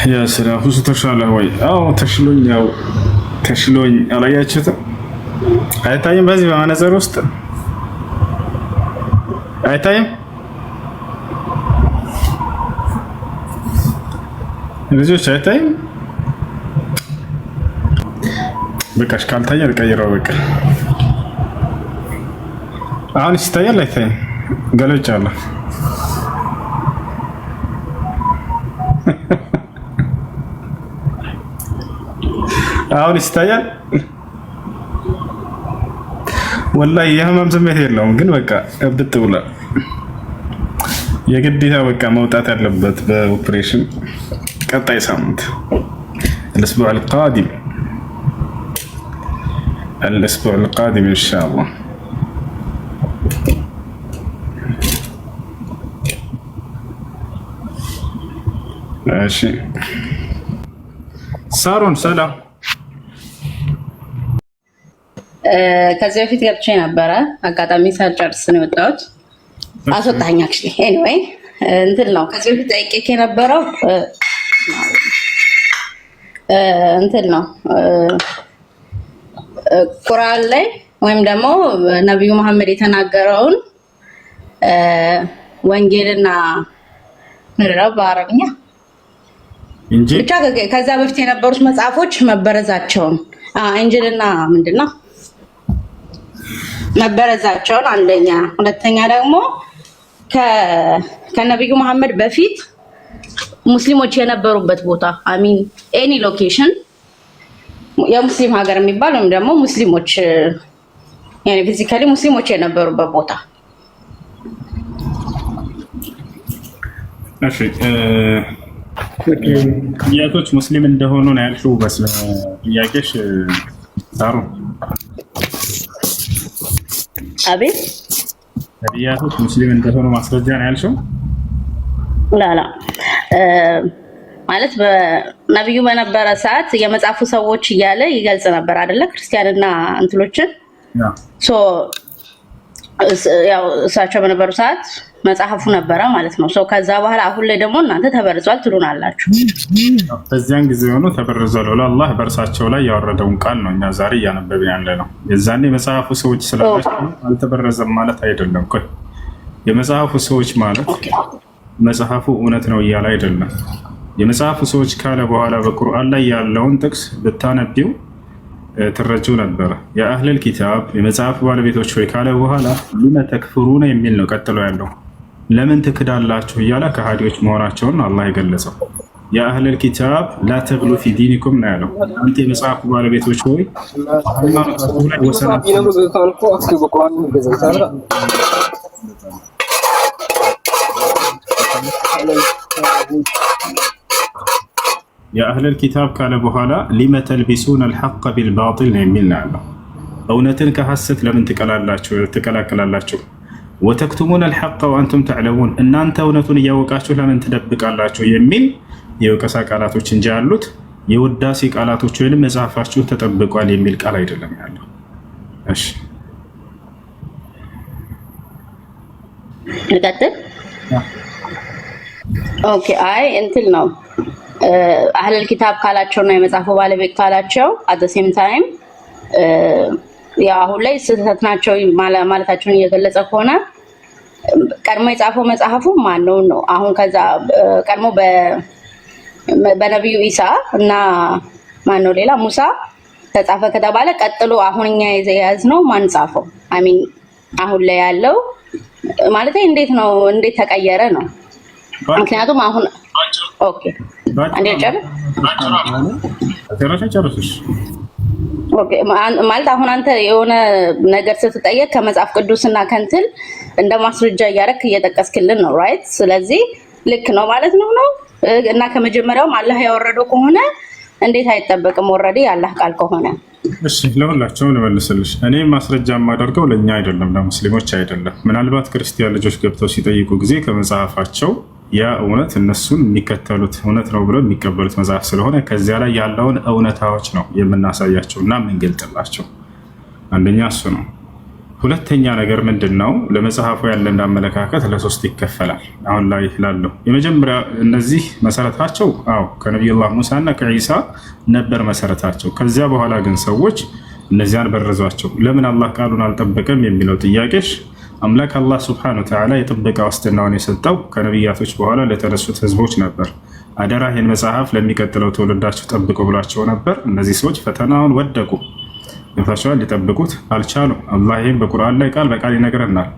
يا سلام ሁሱ ተሻለህ ወይ? አዎ ተሽሎኝ ያው ተሽሎኝ አላያችሁትም? አይታይም? በዚህ በመነጽር ውስጥ አይታይም? ልጆች አይታይም? በቃ ካልታየ ልቀይረው። በቃ አሁን ይታያል አይታይም? ገለጫለሁ። አሁን ይታያል። ወላሂ የህመም ስሜት የለውም፣ ግን በቃ እብጥ ብሏል። የግዴታ በቃ መውጣት ያለበት በኦፕሬሽን ቀጣይ ሳምንት الاسبوع القادم ان شاء الله። ماشي ሳሮን ሰላም። ከዚህ በፊት ገብቼ ነበረ፣ አጋጣሚ ሳልጨርስ ነው የወጣሁት። አስወጣኝ። አክቹሊ ኤኒዌይ እንትን ነው ከዚህ በፊት ጠይቄ የነበረው እንትን ነው ቁርአን ላይ ወይም ደግሞ ነብዩ መሐመድ የተናገረውን ወንጌልና ምንድነው በአረብኛ ብቻ ከዛ በፊት የነበሩት መጽሐፎች መበረዛቸውን ኢንጂልና ምንድነው መበረዛቸውን አንደኛ፣ ሁለተኛ ደግሞ ከነብዩ መሐመድ በፊት ሙስሊሞች የነበሩበት ቦታ አሚን ኤኒ ሎኬሽን የሙስሊም ሀገር የሚባል ወይም ደግሞ ሙስሊሞች ያኔ ፊዚካሊ ሙስሊሞች የነበሩበት ቦታ። እሺ ጥያቄዎች ሙስሊም እንደሆኑ ነው ያልሽው። በስለ ጥያቄሽ ሳሩ አቤት ጥያቄዎች ሙስሊም እንደሆኑ ማስረጃ ነው ያልሽው? ላላ ማለት በነብዩ በነበረ ሰዓት የመጽሐፉ ሰዎች እያለ ይገልጽ ነበር አይደለ? ክርስቲያንና እንትሎችን ያው እሳቸው በነበሩ ሰዓት መጽሐፉ ነበረ ማለት ነው። ከዛ በኋላ አሁን ላይ ደግሞ እናንተ ተበርዟል ትሉናላችሁ። በዚያን ጊዜ ሆኖ ተበርዟል ብሎ አላህ በእርሳቸው ላይ ያወረደውን ቃል ነው እኛ ዛሬ እያነበብን ያለ ነው። የዛኔ መጽሐፉ ሰዎች ስላላቸው አልተበረዘም ማለት አይደለም። የመጽሐፉ ሰዎች ማለት መጽሐፉ እውነት ነው እያለ አይደለም። የመጽሐፉ ሰዎች ካለ በኋላ በቁርአን ላይ ያለውን ጥቅስ ብታነቢው ትረጁ ነበረ። የአህለል ኪታብ የመጽሐፍ ባለቤቶች ሆይ ካለ በኋላ ሊመ ተክፍሩነ የሚል ነው ቀጥሎ ያለው። ለምን ትክዳላችሁ እያለ ከሃዲዎች መሆናቸውን አላህ የገለጸው። የአህለል ኪታብ ላ ተግሉ ፊ ዲኒኩም ነው ያለው። አንተ የመጽሐፉ ባለቤቶች ሆይ ሃይማኖታችሁ ላይ ወሰናችሁ የአህለል ኪታብ ካለ በኋላ ሊመ ተልቢሱን አልሐቅ ቢልባጢል ነው የሚል ነው። እውነትን ከሐሰት ለምን ትቀላቅላላችሁ? ወተክቱሙን አልሐቅ ወአንቱም ተዕለሙን፣ እናንተ እውነቱን እያወቃችሁ ለምን ትደብቃላችሁ? የሚል የወቀሳ ቃላቶች እንጂ ያሉት የውዳሴ ቃላቶች ወይንም መጽሐፋችሁ ተጠብቋል የሚል ቃል አይደለም ያለው። እሺ ልቀጥል። ኦኬ አይ እንትን ነው አህለል ኪታብ ካላቸውና የመጽሐፉ ባለቤት ካላቸው አት ዘ ሴም ታይም ያው አሁን ላይ ስህተት ናቸው ማለታቸውን እየገለጸ ከሆነ ቀድሞ የጻፈው መጽሐፉ ማን ነው? አሁን ከዛ ቀድሞ በነብዩ ኢሳ እና ማን ነው ሌላ ሙሳ ተጻፈ ከተባለ ቀጥሎ አሁን እኛ የያዝነው ማን ጻፈው? አይ ሚን አሁን ላይ ያለው ማለት እንዴት ነው? እንዴት ተቀየረ ነው? ምክንያቱም አሁን ኦኬ አንዴ ጨርሰሽ ኦኬ ማለት አሁን አንተ የሆነ ነገር ስትጠየቅ ከመጽሐፍ ቅዱስና ከንትል እንደ ማስረጃ እያደረክ እየጠቀስክልን ነው ራይት? ስለዚህ ልክ ነው ማለት ነው እና ከመጀመሪያውም አላህ ያወረደው ከሆነ እንዴት አይጠበቅም? ወረደ አላህ ቃል ከሆነ እሺ ለሁላችሁም ልመልስልሽ። እኔ ማስረጃ የማደርገው ለእኛ አይደለም ለሙስሊሞች አይደለም። ምናልባት ክርስቲያን ልጆች ገብተው ሲጠይቁ ጊዜ ከመጽሐፋቸው ያ እውነት እነሱን የሚከተሉት እውነት ነው ብለው የሚቀበሉት መጽሐፍ ስለሆነ ከዚያ ላይ ያለውን እውነታዎች ነው የምናሳያቸው እና የምንገልጥላቸው። አንደኛ እሱ ነው። ሁለተኛ ነገር ምንድነው? ለመጽሐፉ ያለን አመለካከት ለሶስት ይከፈላል። አሁን ላይ ላለው የመጀመሪያ እነዚህ መሰረታቸው ከነቢዩላህ ሙሳና ከዒሳ ነበር መሰረታቸው። ከዚያ በኋላ ግን ሰዎች እነዚያን በረዟቸው። ለምን አላህ ቃሉን አልጠበቀም የሚለው ጥያቄሽ አምላክ አላህ ሱብሓነሁ ወተዓላ የጥበቃ ዋስትናውን የሰጠው ከነቢያቶች በኋላ ለተነሱት ህዝቦች ነበር። አደራ ይህን መጽሐፍ ለሚቀጥለው ትውልዳቸው ጠብቁ ብሏቸው ነበር። እነዚህ ሰዎች ፈተናውን ወደቁ። ይፈሻል ሊጠብቁት አልቻሉም። አላህ ይህን በቁርአን ላይ ቃል በቃል ይነግረናል።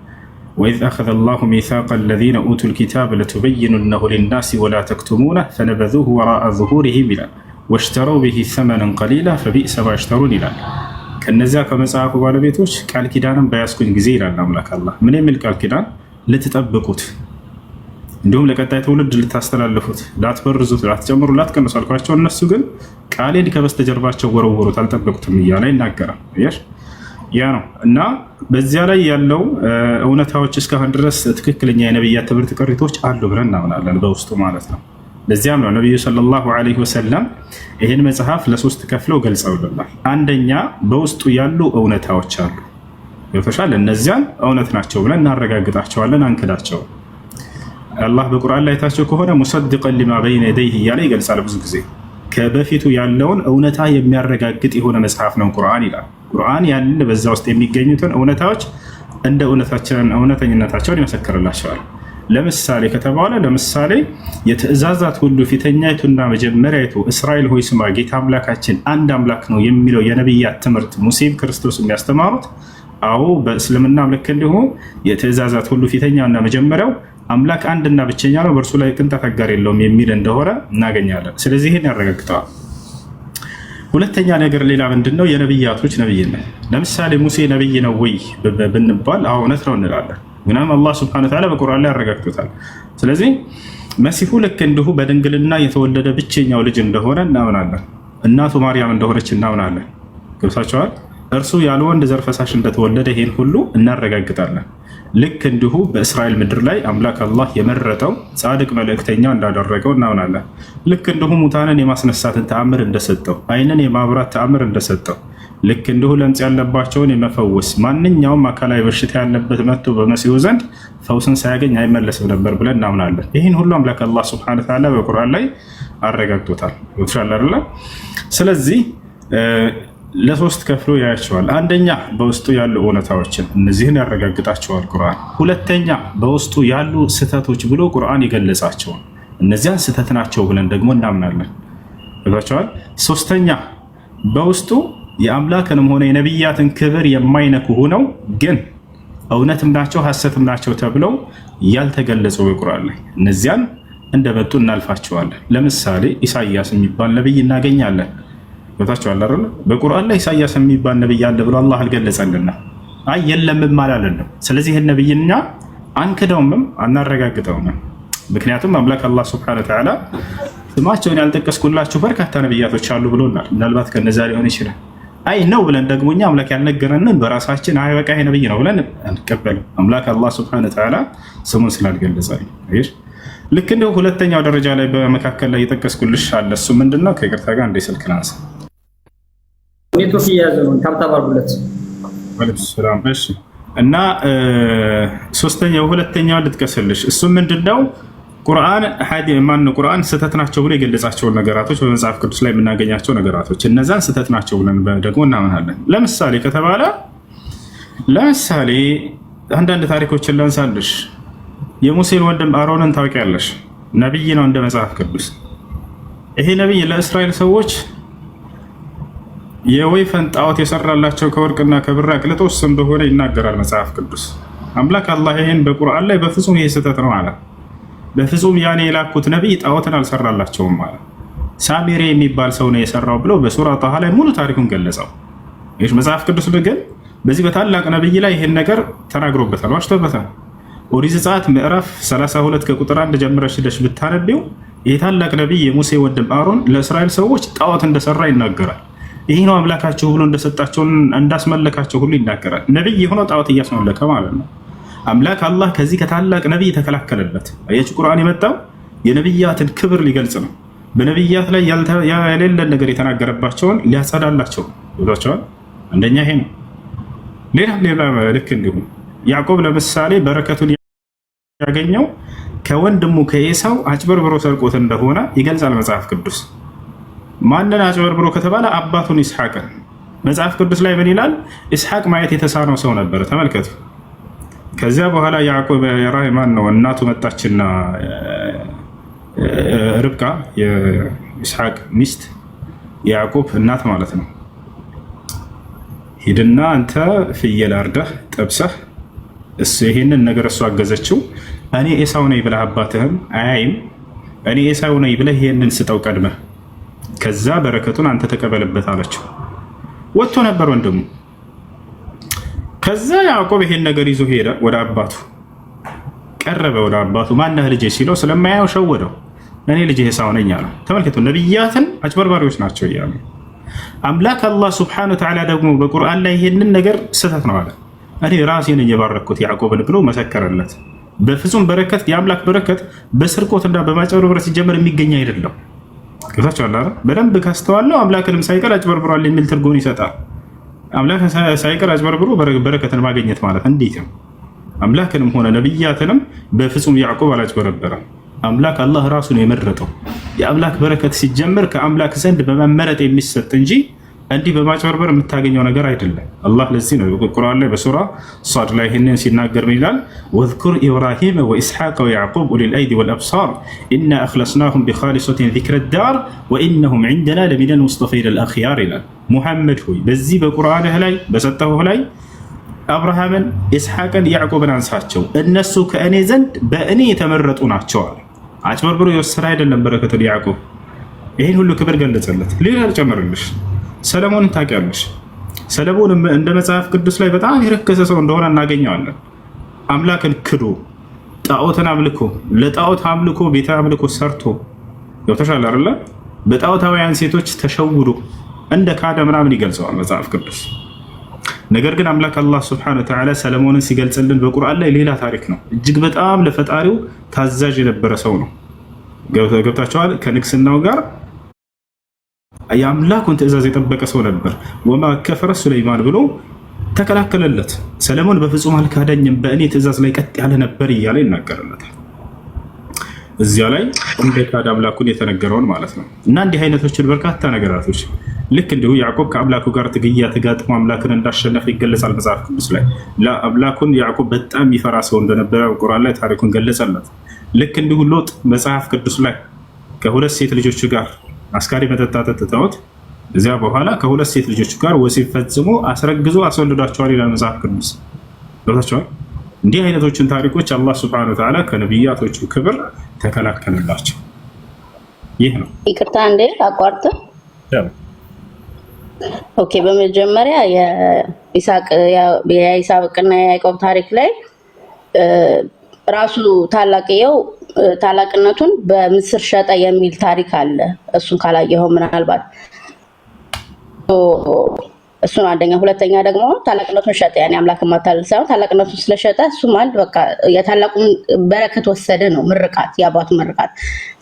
ወኢዝ አኸዘ አላሁ ሚሳቀ አለዚነ ኡቱል ኪታበ ለቱበይኑነሁ ሊናሲ ወላ ተክቱሙነሁ ፈነበዙሁ ወራአ ዙሁሪሂም ይላል። ወሽተረው ቢሂ ሰመነን ቀሊላ ፈቢእሰ ማ የሽተሩን ይላል። ከነዚያ ከመጽሐፉ ባለቤቶች ቃል ኪዳንን በያዝኩኝ ጊዜ ይላል አምላክ አላህ። ምን የሚል ቃል ኪዳን? ልትጠብቁት እንዲሁም ለቀጣይ ትውልድ ልታስተላልፉት፣ ላትበርዙት፣ ላትጨምሩ፣ ላትቀንሱ አልኳቸው። እነሱ ግን ቃሌን ከበስተጀርባቸው ወረወሩት፣ አልጠበቁትም እያለ ይናገራል። ያ ነው እና በዚያ ላይ ያለው እውነታዎች እስካሁን ድረስ ትክክለኛ የነብያት ትምህርት ቅሪቶች አሉ ብለን እናምናለን በውስጡ ማለት ነው። ለዚያም ነው ነቢዩ ሰለላሁ ዐለይሂ ወሰለም ይህን መጽሐፍ ለሶስት ከፍለው ገልጸውልናል። አንደኛ በውስጡ ያሉ እውነታዎች አሉ ይፈሻል። እነዚያን እውነት ናቸው ብለን እናረጋግጣቸዋለን፣ አንክዳቸው። አላህ በቁርአን ላይ ታቸው ከሆነ ሙሰድቀን ሊማ በይነ የደይህ እያለ ይገልጻል። ብዙ ጊዜ ከበፊቱ ያለውን እውነታ የሚያረጋግጥ የሆነ መጽሐፍ ነው ቁርአን ይላል። ቁርአን ያንን በዛ ውስጥ የሚገኙትን እውነታዎች እንደ እውነተኝነታቸውን ይመሰክርላቸዋል። ለምሳሌ ከተባለ ለምሳሌ የትእዛዛት ሁሉ ፊተኛይቱና መጀመሪያይቱ እስራኤል ሆይ ስማ ጌታ አምላካችን አንድ አምላክ ነው የሚለው የነቢያት ትምህርት ሙሴም ክርስቶስ የሚያስተማሩት በእስልምና ልክ እንዲሁ የትእዛዛት ሁሉ ፊተኛና መጀመሪያው አምላክ አንድና ብቸኛ ነው፣ በእርሱ ላይ ቅንጣት አጋር የለውም የሚል እንደሆነ እናገኛለን። ስለዚህ ይህን ያረጋግጠዋል። ሁለተኛ ነገር ሌላ ምንድነው? የነቢያቶች ነብይነት። ለምሳሌ ሙሴ ነብይ ነው ወይ ብንባል እውነት ነው እንላለን። ምናምን አላህ ሱብሓነሁ ወተዓላ በቁርአን ላይ ያረጋግጡታል። ስለዚህ መሲሁ ልክ እንዲሁ በድንግልና የተወለደ ብቸኛው ልጅ እንደሆነ እናምናለን። እናቱ ማርያም እንደሆነች እናምናለን። ገብታችኋል? እርሱ ያለ ወንድ ዘር ፈሳሽ እንደተወለደ ይሄን ሁሉ እናረጋግጣለን። ልክ እንዲሁ በእስራኤል ምድር ላይ አምላክ አላህ የመረጠው ጻድቅ መልእክተኛ እንዳደረገው እናምናለን። ልክ እንዲሁ ሙታንን የማስነሳትን ተአምር እንደሰጠው፣ ዓይንን የማብራት ተአምር እንደሰጠው፣ ልክ እንዲሁ ለምጽ ያለባቸውን የመፈወስ ማንኛውም አካላዊ በሽታ ያለበት መጥቶ በመሲሁ ዘንድ ፈውስን ሳያገኝ አይመለስም ነበር ብለን እናምናለን። ይህን ሁሉ አምላክ አላህ ሱብሓነሁ ወተዓላ በቁርአን ላይ አረጋግጦታል። ይወትሻል። ስለዚህ ለሶስት ከፍሎ ያያቸዋል። አንደኛ በውስጡ ያሉ እውነታዎችን እነዚህን ያረጋግጣቸዋል ቁርአን። ሁለተኛ በውስጡ ያሉ ስህተቶች ብሎ ቁርአን የገለጻቸውን እነዚያን ስህተት ናቸው ብለን ደግሞ እናምናለን። ይባቸዋል። ሶስተኛ በውስጡ የአምላክንም ሆነ የነቢያትን ክብር የማይነኩ ሆነው ግን እውነትም ናቸው ሐሰትም ናቸው ተብለው ያልተገለጹ በቁርአን ላይ እነዚያን እንደመጡ እናልፋቸዋለን። ለምሳሌ ኢሳይያስ የሚባል ነብይ እናገኛለን። ቦታቸዋል አይደል? በቁርአን ላይ ኢሳይያስ የሚባል ነብይ አለ ብሎ አላህ አልገለጸልንም። የለምም አላለንም። ስለዚህ ይሄን ነብይኛ አንክደውም አናረጋግጠውም። ምክንያቱም አምላክ አላህ ሱብሓነሁ ወተዓላ ስማቸውን ያልጠቀስኩላችሁ በርካታ ነብያቶች አሉ ብሎናል። ምናልባት ከነዛ ሊሆን ይችላል። ነው ብለን ደግሞ እኛ አምላክ ያልነገረንን በራሳችን በቃ ይሄ ነብይ ነው ብለን አንቀበልም። አምላክ አላህ ሱብሓነሁ ወተዓላ ስሙን ስላልገለጸልን። ልክ እንደው ሁለተኛው ደረጃ ላይ በመካከል ላይ የጠቀስኩልሽ አለ። እሱ ምንድነው? ከይቅርታ ጋር እንደ ስልክ ላንሳ ኔትወርክ እያዘነው ታብታባርጉለት ወለይኩም ሰላም። እሺ እና ሶስተኛው ሁለተኛው ልጥቀስልሽ። እሱ ምንድነው? ቁርአን ቁርአን ስህተት ናቸው ብሎ የገለጻቸውን ነገራቶች በመጽሐፍ ቅዱስ ላይ የምናገኛቸው ነገራቶች እነዛን ስህተት ናቸው ብለን ደግሞ እናምናለን። ለምሳሌ ከተባለ ለምሳሌ አንዳንድ ታሪኮችን ላንሳልሽ። የሙሴን ወንድም አሮንን ታውቂያለሽ? ነብይ ነው እንደ መጽሐፍ ቅዱስ። ይሄ ነብይ ለእስራኤል ሰዎች የወይፈን ጣዖት የሰራላቸው ከወርቅና ከብር አቅልጦ እሱ እንደሆነ ይናገራል መጽሐፍ ቅዱስ። አምላክ አላህ ይሄን በቁርአን ላይ በፍጹም ይሄ ስህተት ነው አለ። በፍጹም ያኔ የላኩት ነብይ ጣዖትን አልሰራላቸውም አለ። ሳሚሬ የሚባል ሰው ነው የሰራው ብሎ በሱራ ጣሃ ላይ ሙሉ ታሪኩን ገለጸው። ይህ መጽሐፍ ቅዱስ ግን በዚህ በታላቅ ነብይ ላይ ይሄን ነገር ተናግሮበታል፣ ዋሽቶበታል። ኦሪት ዘጸአት ምዕራፍ 32 ከቁጥር 1 ጀምረሽ ሄደሽ ብታነቢው ይሄ ታላቅ ነብይ የሙሴ ወንድም አሮን ለእስራኤል ሰዎች ጣዖት እንደሰራ ይናገራል። ይህ ነው አምላካቸው ብሎ እንደሰጣቸው እንዳስመለካቸው ሁሉ ይናገራል። ነብይ የሆነው ጣዖት እያስመለከ ማለት ነው። አምላክ አላህ ከዚህ ከታላቅ ነብይ ተከላከለለት። አያችሁ ቁርአን የመጣው የነብያትን ክብር ሊገልጽ ነው። በነብያት ላይ የሌለን ነገር የተናገረባቸውን ሊያጸዳላቸው ይዟቸዋል። አንደኛ ይሄ ነው። ሌላ ልክ እንዲሁ ያዕቆብ ለምሳሌ በረከቱን ያገኘው ከወንድሙ ከኤሳው አጭበርብሮ ሰርቆት እንደሆነ ይገልጻል መጽሐፍ ቅዱስ። ማንን አጭበርብሮ ከተባለ አባቱን ኢስሐቅን። መጽሐፍ ቅዱስ ላይ ምን ይላል? ኢስሐቅ ማየት የተሳነው ሰው ነበር። ተመልከቱ። ከዚያ በኋላ ያዕቆብ ማን ነው እናቱ መጣችና ርብቃ የኢስሐቅ ሚስት የያዕቆብ እናት ማለት ነው። ሂድና አንተ ፍየል አርደህ ጠብሰህ እሱ ይሄንን ነገር እሱ አገዘችው። እኔ ኤሳው ነኝ ብለህ አባትህም አያይም። እኔ ኤሳው ነኝ ብለህ ይሄንን ስጠው ቀድመህ፣ ከዛ በረከቱን አንተ ተቀበልበት አለችው። ወጥቶ ነበር ወንድሙ። ከዛ ያዕቆብ ይሄን ነገር ይዞ ሄደ ወደ አባቱ ቀረበ። ወደ አባቱ ማነህ ልጄ ሲለው ስለማያየው ሸወደው። እኔ ልጄ ኤሳው ነኝ አለው። ተመልከቱ፣ ነቢያትን አጭበርባሪዎች ናቸው እያሉ አምላክ አላህ ሱብሓነሁ ወተዓላ ደግሞ በቁርአን ላይ ይሄንን ነገር ስህተት ነው አለ። እኔ ራሴ ነኝ የባረኩት ያዕቆብን ብሎ መሰከረለት። በፍጹም በረከት የአምላክ በረከት በስርቆትና በማጭበርበር ሲጀመር የሚገኝ አይደለም። ገብታችኋል አይደል? በደንብ ካስተዋለው አምላክንም ሳይቀር አጭበርብሯል የሚል ትርጉም ይሰጣል። አምላክን ሳይቀር አጭበርብሮ በረከትን ማግኘት ማለት እንዴት ነው? አምላክንም ሆነ ነብያትንም በፍጹም ያዕቆብ አላጭበረበረም። አምላክ አላህ ራሱን የመረጠው የአምላክ በረከት ሲጀምር ከአምላክ ዘንድ በመመረጥ የሚሰጥ እንጂ እንዲህ በማጭበርበር የምታገኘው ነገር አይደለም። አላህ ለዚህ ነው ቁርአን ላይ በሱራ ሷድ ላይ ይህንን ሲናገር ምን ይላል? ወዝኩር ኢብራሂም ወኢስሐቅ ወያዕቁብ ኡሊል አይዲ ወልአብሳር ኢና አኽለስናሁም ቢኻሊሰቲን ዚክረ ዳር ወኢነሁም ዒንደና ለሚነል ሙስጠፊን አልአኽያር ይላል። ሙሐመድ ሆይ በዚህ በቁርአንህ ላይ በሰጠሁህ ላይ አብርሃምን፣ ኢስሐቅን፣ ያዕቆብን አንሳቸው፣ እነሱ ከእኔ ዘንድ በእኔ የተመረጡ ናቸዋል። አጭበርብሮ የወሰደ አይደለም በረከቱን ያዕቆብ። ይህን ሁሉ ክብር ገለጸለት። ሌላ ልጨምርልሽ፣ ሰለሞንን ታውቂያለሽ? ሰለሞን እንደ መጽሐፍ ቅዱስ ላይ በጣም የረከሰ ሰው እንደሆነ እናገኘዋለን። አምላክን ክዶ ጣዖትን አምልኮ ለጣዖት አምልኮ ቤተ አምልኮ ሰርቶ ገብተሻል አይደለ? በጣዖታውያን ሴቶች ተሸውዶ እንደ ካደ ምናምን ይገልጸዋል መጽሐፍ ቅዱስ። ነገር ግን አምላክ አላህ ሱብሓነሁ ወተዓላ ሰለሞንን ሲገልጽልን በቁርአን ላይ ሌላ ታሪክ ነው። እጅግ በጣም ለፈጣሪው ታዛዥ የነበረ ሰው ነው። ገብታችኋል? ከንግስናው ጋር የአምላኩን ትእዛዝ የጠበቀ ሰው ነበር። ወማ ከፈረ ሱለይማን ብሎ ተከላከለለት። ሰለሞን በፍጹም አልካደኝም፣ በእኔ ትእዛዝ ላይ ቀጥ ያለ ነበር እያለ ይናገርለታል። እዚያ ላይ እንደ ካደ አምላኩን የተነገረውን ማለት ነው። እና እንዲህ አይነቶችን በርካታ ነገራቶች ልክ እንዲሁ ያዕቆብ ከአምላኩ ጋር ትግያ ተጋጥሞ አምላክን እንዳሸነፈ ይገለጻል መጽሐፍ ቅዱስ ላይ። አምላኩን ያዕቆብ በጣም የሚፈራ ሰው እንደነበረ ቁርአን ላይ ታሪኩን ገለጸለት። ልክ እንዲሁ ሎጥ መጽሐፍ ቅዱስ ላይ ከሁለት ሴት ልጆች ጋር አስካሪ መጠጥ ጠጥተውት እዚያ በኋላ ከሁለት ሴት ልጆች ጋር ወሲብ ፈጽሞ አስረግዞ አስወልዷቸዋል ይላል መጽሐፍ ቅዱስ። ገብታችኋል? እንዲህ አይነቶችን ታሪኮች አላህ ሱብሓነሁ ወተዓላ ከነቢያቶቹ ክብር ተከላከለላቸው። ይህ ነው። ይቅርታ እንዴ አቋርጥ። ኦኬ፣ በመጀመሪያ የይስሐቅና የያዕቆብ ታሪክ ላይ ራሱ ታላቅየው ታላቅነቱን በምስር ሸጠ የሚል ታሪክ አለ። እሱን ካላየኸው ምናልባት እሱን አንደኛ። ሁለተኛ ደግሞ ታላቅነቱን ሸጠ፣ ያኔ አምላክ ማታለል ሳይሆን ታላቅነቱን ስለሸጠ እሱም አንድ በቃ የታላቁን በረከት ወሰደ ነው፣ ምርቃት፣ የአባቱ ምርቃት።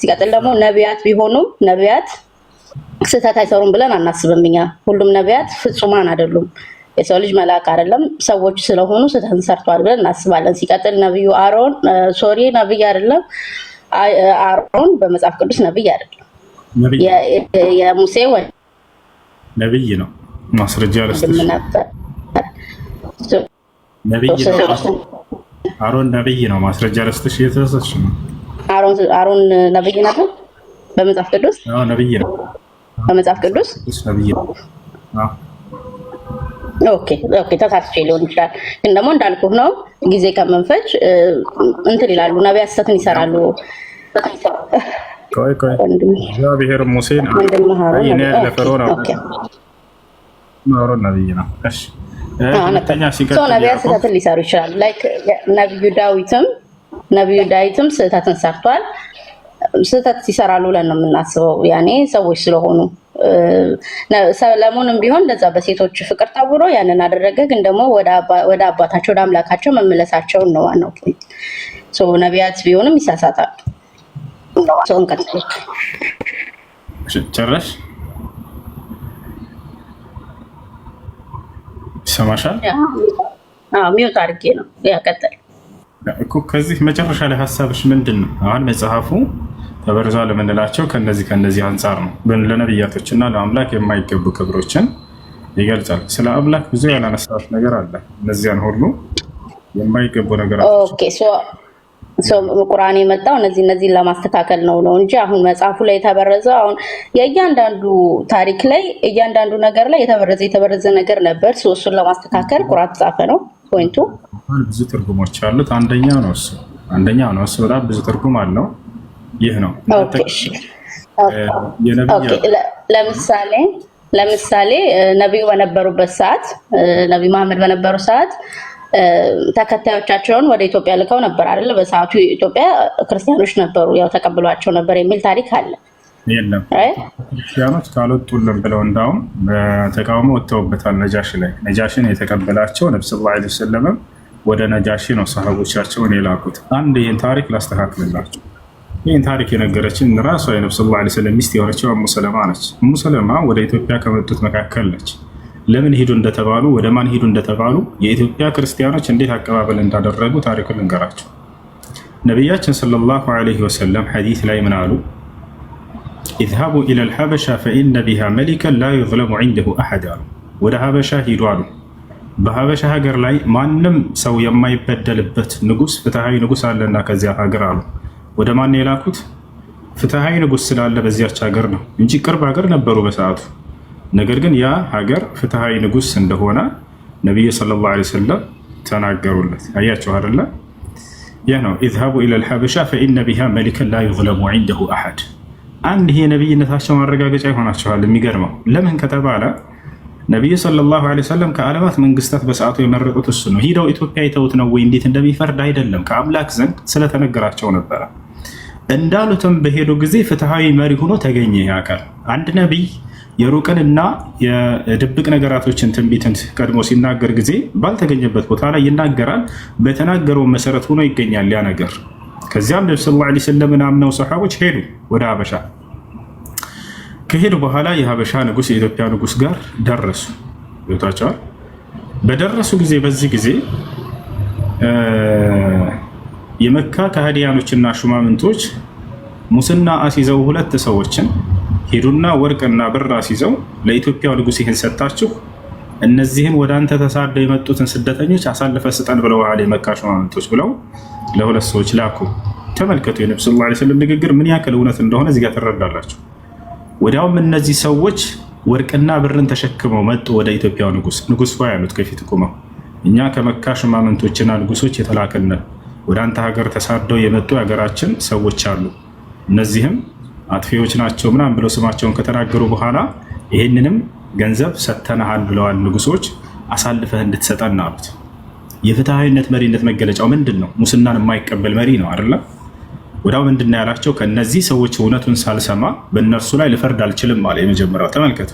ሲቀጥል ደግሞ ነቢያት ቢሆኑም ነቢያት ስህተት አይሰሩም ብለን አናስብም እኛ። ሁሉም ነቢያት ፍጹማን አይደሉም። የሰው ልጅ መልአክ አይደለም፣ ሰዎች ስለሆኑ ስህተትን ሰርተዋል ብለን እናስባለን። ሲቀጥል ነብዩ አሮን ነብይ አይደለም፣ አሮን በመጽሐፍ ቅዱስ ነብይ አይደለም፣ የሙሴ ነብይ ነው። ማስረጃ ለስተሽ ነብይ ነው። አሮን ነብይ ነው። ማስረጃ ለስተሽ እየተሰሰሽ ነው። አሮን ነብይ ነበር በመጽሐፍ ቅዱስ። አዎ ነብይ ነው በመጽሐፍ ቅዱስ ነብይ ነው። ኦኬ ተሳስቼ ሊሆን ይችላል። ግን ደግሞ እንዳልኩህ ነው፣ ጊዜ ከመንፈጅ እንትን ይላሉ፣ ነቢያት ስህተትን ይሰራሉ። ቆይ እግዚአብሔር ሙሴን አይኔ ለፈርዖን አሮን ነብይ ነው። እሺ ነቢያት ስህተትን ሊሰሩ ይችላሉ። ላይክ ነቢዩ ዳዊትም ስህተትን ሰርቷል። ስህተት ይሰራሉ ብለን ነው የምናስበው፣ ያኔ ሰዎች ስለሆኑ። ሰለሞንም ቢሆን እንደዛ በሴቶች ፍቅር ታውሮ ያንን አደረገ። ግን ደግሞ ወደ አባታቸው ወደ አምላካቸው መመለሳቸውን ነው ዋናው ፖይንት። ነቢያት ቢሆንም ይሳሳታሉ። ጨረሽ? ይሰማሻል ሚውት አድርጌ ነው ያቀጠል እኮ። ከዚህ መጨረሻ ላይ ሀሳብሽ ምንድን ነው? አሁን መጽሐፉ ተበርዟል የምንላቸው ከነዚህ አንጻር ነው። ለነቢያቶችና ለአምላክ የማይገቡ ክብሮችን ይገልጻል። ስለ አምላክ ብዙ ያላነሳት ነገር አለ። እነዚያን ሁሉ የማይገቡ ነገራቶች ቁርአን የመጣው እነዚህን ለማስተካከል ነው እንጂ አሁን መጽሐፉ ላይ የተበረዘው አሁን የእያንዳንዱ ታሪክ ላይ እያንዳንዱ ነገር ላይ የተበረዘ ነገር ነበር። እሱን ለማስተካከል ቁርአን ተጻፈ ነው ፖይንቱ። ብዙ ትርጉሞች አሉት። አንደኛው ነው እሱ በጣም ብዙ ትርጉም አለው። ይህ ነው ለምሳሌ ነቢዩ በነበሩበት ሰዓት ነቢዩ መሐመድ በነበሩ ሰዓት ተከታዮቻቸውን ወደ ኢትዮጵያ ልከው ነበር አይደል? በሰዓቱ ኢትዮጵያ ክርስቲያኖች ነበሩ፣ ያው ተቀብሏቸው ነበር የሚል ታሪክ አለ። የለም ክርስቲያኖች ካልወጡልን ብለው እንዳውም በተቃውሞ ወጥተውበታል። ነጃሽን የተቀበላቸው ነብዩ ሰለላሁ ዐለይሂ ወሰለም ወደ ነጃሺ ነው ሰሃቦቻቸውን የላኩት። አንድ ይህን ታሪክ ላስተካክልላቸው። ይህን ታሪክ የነገረችን ራሷ የነብዩ ሰለላሁ ዐለይሂ ወሰለም ሚስት የሆነችው እሙ ሰለማ ነች። እሙ ሰለማ ወደ ኢትዮጵያ ከመጡት መካከል ነች። ለምን ሂዱ እንደተባሉ ወደ ማን ሂዱ እንደተባሉ የኢትዮጵያ ክርስቲያኖች እንዴት አቀባበል እንዳደረጉ ታሪኩን ልንገራቸው። ነቢያችን ሰለላሁ ዐለይሂ ወሰለም ሐዲስ ላይ ምን አሉ? ኢዝሃቡ ኢለል ሐበሻ ፈኢነ ቢሃ መሊከን ላ ዩዝለሙ ዐንደሁ አሐድ አሉ። ወደ ሀበሻ ሂዱ አሉ። በሀበሻ ሀገር ላይ ማንም ሰው የማይበደልበት ንጉስ፣ ፍትሃዊ ንጉስ አለና ከዚያ ሀገር አሉ። ወደ ማን የላኩት? ፍትሃዊ ንጉስ ስላለ በዚያች ሀገር ነው እንጂ ቅርብ ሀገር ነበሩ በሰዓቱ። ነገር ግን ያ ሀገር ፍትሃዊ ንጉስ እንደሆነ ነቢዩ ሰለላሁ ዐለይሂ ወሰለም ተናገሩለት። አያችሁ አይደለ? ይህ ነው ኢዝሃቡ ኢለል ሐበሻ ፈኢነ ቢሃ መሊከን ላ ዩዝለሙ ዐንደሁ አሐድ። አንድ ይሄ ነቢይነታቸው ማረጋገጫ ይሆናቸዋል። የሚገርመው ለምን ከተባለ ነቢዩ ሰለላሁ ዐለይሂ ወሰለም ከዓለማት መንግስታት በሰዓቱ የመረጡት እሱ ነው። ሂደው ኢትዮጵያ የተውት ነው ወይ እንዴት እንደሚፈርድ አይደለም፣ ከአምላክ ዘንድ ስለተነገራቸው ነበረ። እንዳሉትም በሄዱ ጊዜ ፍትሃዊ መሪ ሆኖ ተገኘ። ያካል አንድ ነቢይ የሩቅንና የድብቅ ነገራቶችን ትንቢትን ቀድሞ ሲናገር ጊዜ ባልተገኘበት ቦታ ላይ ይናገራል። በተናገረው መሰረት ሆኖ ይገኛል ያ ነገር። ከዚያም ነብዩ ሰለላሁ ዐለይሂ ወሰለም አምነው ሰሃቦች ሄዱ ወደ ሀበሻ። ከሄዱ በኋላ የሀበሻ ንጉስ የኢትዮጵያ ንጉስ ጋር ደረሱ። ይወጣቸዋል። በደረሱ ጊዜ በዚህ ጊዜ የመካ ከሃዲያኖችና ሹማምንቶች ሙስና አስይዘው ሁለት ሰዎችን ሄዱና ወርቅና ብር አስይዘው ለኢትዮጵያው ንጉስ ይህን ሰጣችሁ፣ እነዚህን ወደ አንተ ተሳደው የመጡትን ስደተኞች አሳልፈ ስጠን ብለዋል የመካ ሹማምንቶች ብለው ለሁለት ሰዎች ላኩ። ተመልከቱ የነብዩ ሰለላሁ ዐለይሂ ወሰለም ንግግር ምን ያክል እውነት እንደሆነ እዚህ ጋር ትረዳላችሁ። ወዲያውም እነዚህ ሰዎች ወርቅና ብርን ተሸክመው መጡ ወደ ኢትዮጵያው ንጉስ ሆይ ያሉት ከፊት ቆመው፣ እኛ ከመካ ሹማምንቶችና ንጉሶች የተላክን ወደ አንተ ሀገር ተሳደው የመጡ የሀገራችን ሰዎች አሉ፣ እነዚህም አጥፊዎች ናቸው ምናምን ብለው ስማቸውን ከተናገሩ በኋላ ይህንንም ገንዘብ ሰጥተናሃል ብለዋል ንጉሶች፣ አሳልፈህ እንድትሰጠን አሉት። የፍትሃዊነት መሪነት መገለጫው ምንድን ነው? ሙስናን የማይቀበል መሪ ነው አይደለም? ወዲያው ምንድን ነው ያላቸው? ከነዚህ ሰዎች እውነቱን ሳልሰማ በእነርሱ ላይ ልፈርድ አልችልም አለ። የመጀመሪያው ተመልከቱ።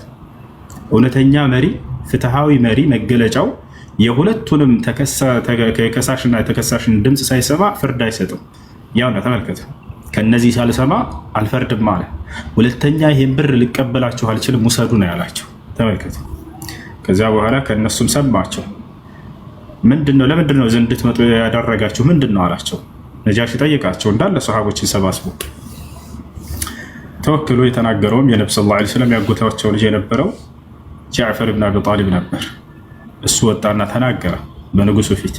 እውነተኛ መሪ፣ ፍትሃዊ መሪ መገለጫው የሁለቱንም ከሳሽና የተከሳሽን ድምፅ ሳይሰማ ፍርድ አይሰጥም። ያው ነው ተመልከቱ። ከነዚህ ሳልሰማ አልፈርድም አለ። ሁለተኛ ይሄን ብር ልቀበላችሁ አልችልም ውሰዱ ነው ያላቸው። ተመልከቱ። ከዚያ በኋላ ከነሱም ሰማቸው። ምንድነው ለምንድነው ዘንድ እንድትመጡ ያደረጋችሁ ምንድነው አላቸው። ነጃሺ ጠየቃቸው። እንዳለ ሰሃቦችን ሰባስቦ ተወክሎ የተናገረውም የነብዩ ሰለላሁ ዐለይሂ ወሰለም ያጎታቸው ልጅ የነበረው ጃዕፈር ብን አቢ ጣሊብ ነበር። እሱ ወጣና ተናገረ በንጉሱ ፊት።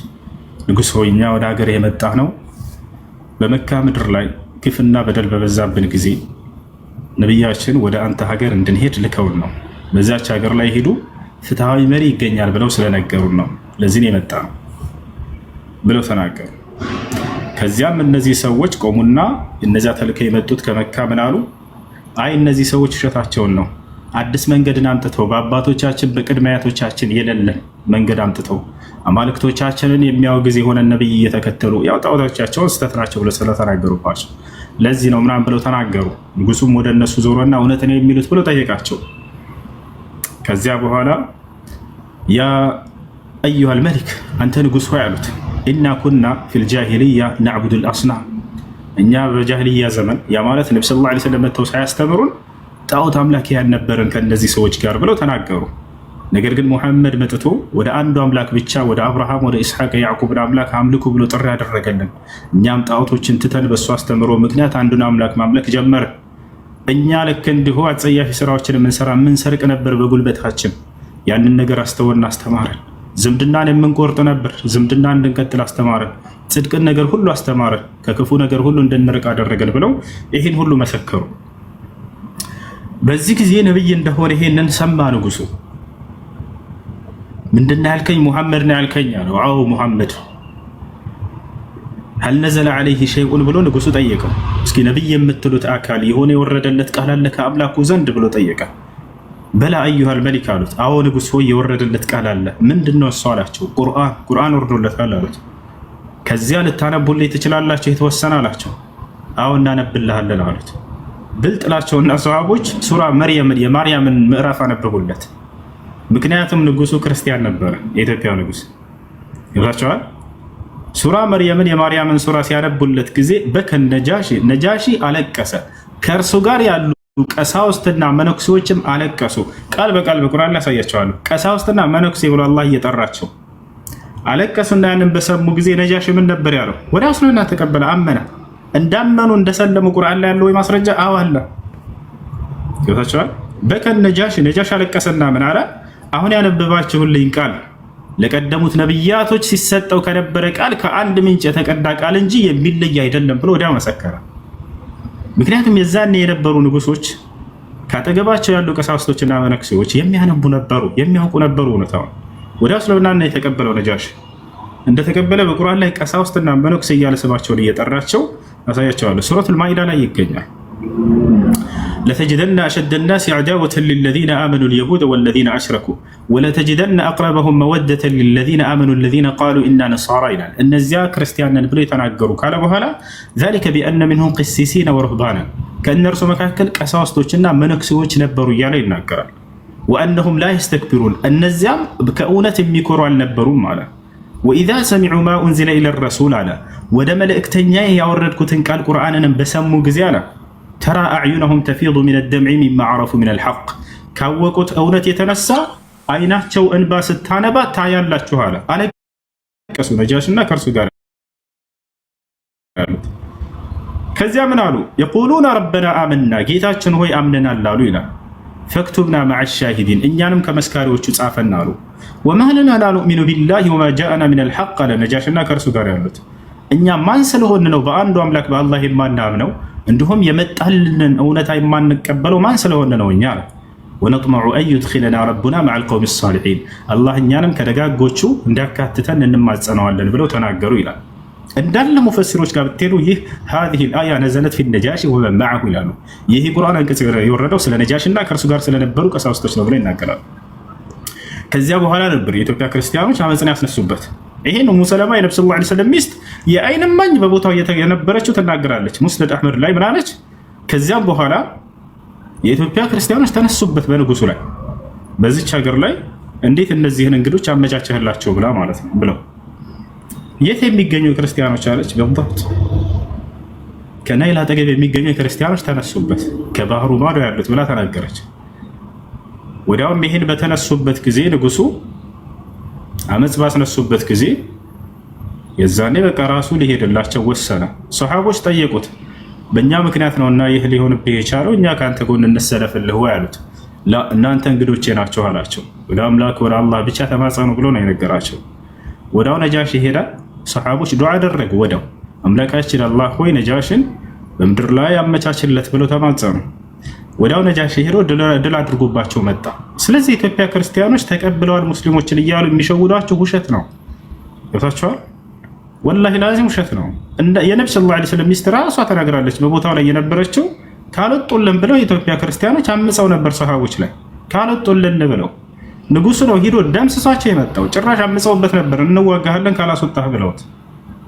ንጉስ ሆይ እኛ ወደ ሀገር የመጣ ነው በመካ ምድር ላይ ግፍና በደል በበዛብን ጊዜ ነቢያችን ወደ አንተ ሀገር እንድንሄድ ልከውን ነው። በዛች ሀገር ላይ ሄዱ ፍትሃዊ መሪ ይገኛል ብለው ስለነገሩን ነው። ለዚህ ነው የመጣ ነው ብለው ተናገሩ። ከዚያም እነዚህ ሰዎች ቆሙና እነዚያ ተልከው የመጡት ከመካ ምን አሉ? አይ እነዚህ ሰዎች ውሸታቸውን ነው። አዲስ መንገድን አምጥተው በአባቶቻችን በቅድመ አያቶቻችን የሌለን መንገድ አምጥተው አማልክቶቻችንን የሚያወግዝ የሆነ ነብይ እየተከተሉ ያው ጣዖቶቻቸውን ስህተት ናቸው ብለው ስለተናገሩባቸው ለዚህ ነው ምናምን ብለው ተናገሩ። ንጉሱም ወደ እነሱ ዞሮና እውነት ነው የሚሉት ብሎ ጠየቃቸው። ከዚያ በኋላ ያ አዩሃል መሊክ አንተ ንጉስ ሆይ አሉት፣ ኢና ኩና ፊል ጃሂልያ ነዕቡዱል አስናም፣ እኛ በጃሂልያ ዘመን ያ ማለት ነብዩ ሰለላሁ ዐለይሂ ወሰለም መተው ሳያስተምሩን ጣዖት አምላክ ያን ነበርን ከእነዚህ ሰዎች ጋር ብለው ተናገሩ። ነገር ግን ሙሐመድ መጥቶ ወደ አንዱ አምላክ ብቻ ወደ አብርሃም ወደ ኢስሐቅ ያዕቁብን አምላክ አምልኩ ብሎ ጥሪ ያደረገልን። እኛም ጣዖቶችን ትተን በእሱ አስተምሮ ምክንያት አንዱን አምላክ ማምለክ ጀመረ። እኛ ልክ እንዲሁ አጸያፊ ስራዎችን የምንሰርቅ ነበር በጉልበታችን። ያንን ነገር አስተወና አስተማረን። ዝምድናን የምንቆርጥ ነበር፣ ዝምድና እንድንቀጥል አስተማረን። ጽድቅን ነገር ሁሉ አስተማረን፣ ከክፉ ነገር ሁሉ እንድንርቅ አደረገን ብለው ይህን ሁሉ መሰከሩ። በዚህ ጊዜ ነብይ እንደሆነ ይሄንን ሰማ ንጉሱ። ምንድነው ያልከኝ? ሙሐመድ ነው ያልከኝ አለው። አዎ ሙሐመድ። هل نزل عليه شيء ብሎ ንጉሱ ጠየቀው። እስኪ ነብይ የምትሉት አካል የሆነ የወረደለት ቃል አለ ከአምላኩ ዘንድ ብሎ ጠየቀ። በላ አዩሃል መሊክ አሉት። አዎ ንጉስ ሆይ የወረደለት ቃል አለ። ምንድነው እሱ አላቸው። ቁርአን ወርዶለታል አሉት። ከዚያ ልታነቡልኝ ትችላላችሁ የተወሰነ አላቸው። አዎ እናነብልሃለን አሉት። ብልጥላቸውና ሰሃቦች ሱራ መርየምን የማርያምን ምዕራፍ አነበቡለት። ምክንያቱም ንጉሱ ክርስቲያን ነበረ፣ የኢትዮጵያ ንጉስ ይላቸዋል። ሱራ መርየምን የማርያምን ሱራ ሲያነቡለት ጊዜ በከን ነጃሺ አለቀሰ። ከእርሱ ጋር ያሉ ቀሳውስትና መነኩሴዎችም አለቀሱ። ቃል በቃል በቁርአን ላይ ያሳያቸዋል። ቀሳውስትና መነኩሴ ብሎ አላህ እየጠራቸው አለቀሱና ያንን በሰሙ ጊዜ ነጃሺ ምን ነበር ያለው? ወደ እስልምና ተቀበለ፣ አመነ። እንዳመኑ እንደሰለሙ ቁርአን ላይ ያለው ማስረጃ አለ። ይወታቸዋል። በከን ነጃሺ አለቀሰና ምን አለ? አሁን ያነበባችሁልኝ ቃል ለቀደሙት ነብያቶች ሲሰጠው ከነበረ ቃል ከአንድ ምንጭ የተቀዳ ቃል እንጂ የሚለይ አይደለም ብሎ ወዲያው መሰከረ። ምክንያቱም የዛኔ የነበሩ ንጉሶች ካጠገባቸው ያሉ ቀሳውስቶችና መነኩሴዎች የሚያነቡ ነበሩ፣ የሚያውቁ ነበሩ። እውነታውን ወዲያው እስልምናን የተቀበለው ነጃሺ እንደተቀበለ በቁርአን ላይ ቀሳውስትና መነኩሴ እያለ ስማቸውን እየጠራቸው ያሳያቸዋል። ሱረቱል ማኢዳ ላይ ይገኛል። لتجدن أشد الناس عداوة للذين آمنوا اليهود والذين أشركوا ولتجدن أقربهم مودة للذين آمنوا الذين قالوا إنا نصارى إلى إن الزيا كريستيان نبلي تناقروا قال بهلا ذلك بأن منهم قسيسين ورهبانا كأن رسوم مكاكل كساوستوچنا منكسوچ نبروا يالا يناقرال وأنهم لا يستكبرون أن الزيا كأونة ميكوروا النبروا مالا وإذا سمعوا ما أنزل إلى الرسول على ودم لإكتنياه يوردكو تنقال قرآننا بسمو قزيانا ترى أعينهم تفيض من الدمع مما عرفوا من الحق كوكوت أونت يتنسى أيناتشو أنباس التانبا تعيان لا تشوهالا أنا كسو نجاشنا كرسو قال كذا من قالوا يقولون ربنا آمنا جيتاتشن هو آمننا اللالو إلا فاكتبنا مع الشاهدين إن يانم كمسكاري وچوز آفنا له وما لنا لا نؤمن بالله وما جاءنا من الحق لنجاشنا كرسو قال إن يان ما نسلوه أنه بأندو أملاك بالله ما نامنو عندهم يمتعلن أونتا ما نقبلوا ما نسلوه أنه نيال ونطمع أن يدخلنا ربنا مع القوم الصالحين الله نيانم كدقاق قوتشو نداك تتن نماز سنوالن بلو تناقروا إلى እንዳለ ሙፈሲሮች ጋር ብትሄዱ ይህ هذه الآية نزلت في النجاشي ومن معه ይላሉ። ይህ ቁርአን አንቀጽ የወረደው ስለ ነጃሽና ከእርሱ ጋር ስለነበሩ ቀሳውስቶች ነው ብለው ይናገራሉ። ከዚያ በኋላ ነበር የኢትዮጵያ ክርስቲያኖች አመፅን ያስነሱበት። ይሄን ኡሙ ሰለማ የነብዩ ሰለላሁ ዐለይሂ ወሰለም ሚስት የአይን እማኝ በቦታው የነበረችው ትናገራለች። ሙስነድ አህመድ ላይ ምን አለች? ከዚያም በኋላ የኢትዮጵያ ክርስቲያኖች ተነሱበት በንጉሱ ላይ፣ በዚች ሀገር ላይ እንዴት እነዚህን እንግዶች አመቻቸህላቸው ብላ ማለት ነው ብለው የት የሚገኙ ክርስቲያኖች አለች። በብዛት ከናይል አጠገብ የሚገኙ ክርስቲያኖች ተነሱበት፣ ከባህሩ ማዶ ያሉት ብላ ተናገረች። ወዲያውም ይሄን በተነሱበት ጊዜ ንጉሱ አመጽ ባስነሱበት ጊዜ የዛኔ በቃ ራሱ ሊሄድላቸው ወሰነ። ሰሃቦች ጠየቁት፣ በእኛ ምክንያት ነውና ይህ ሊሆንብህ የቻለው እኛ ከአንተ ጎን እንሰለፍልህ ወይ አሉት። ላ እናንተ እንግዶቼ ናቸው አላቸው። ወደ አምላክ ወደ አላህ ብቻ ተማጸኑ ብሎ ነው የነገራቸው። ወዳው ነጃሺ ሄዳ ሰሃቦች ዱዓ አደረጉ። ወዳው አምላካችን አላህ ሆይ ነጃሽን በምድር ላይ አመቻችለት ብሎ ተማጸኑ። ወዳው ነጃሺ ሄዶ ድል አድርጎባቸው መጣ። ስለዚህ ኢትዮጵያ ክርስቲያኖች ተቀብለዋል ሙስሊሞችን እያሉ የሚሸውዷቸው ውሸት ነው። ገብታችኋል? ወላሂ ላዚም ውሸት ነው። የነብዩ ሰለላሁ ዐለይሂ ወሰለም ሚስት ራሷ ተናግራለች። በቦታው ላይ የነበረችው ካልወጡልን ብለው የኢትዮጵያ ክርስቲያኖች አምፀው ነበር ሰሃቦች ላይ ካልወጡልን ብለው። ንጉሱ ነው ሂዶ ደምስሷቸው የመጣው። ጭራሽ አምፀውበት ነበር እንዋጋሃለን ካላስወጣህ ብለውት።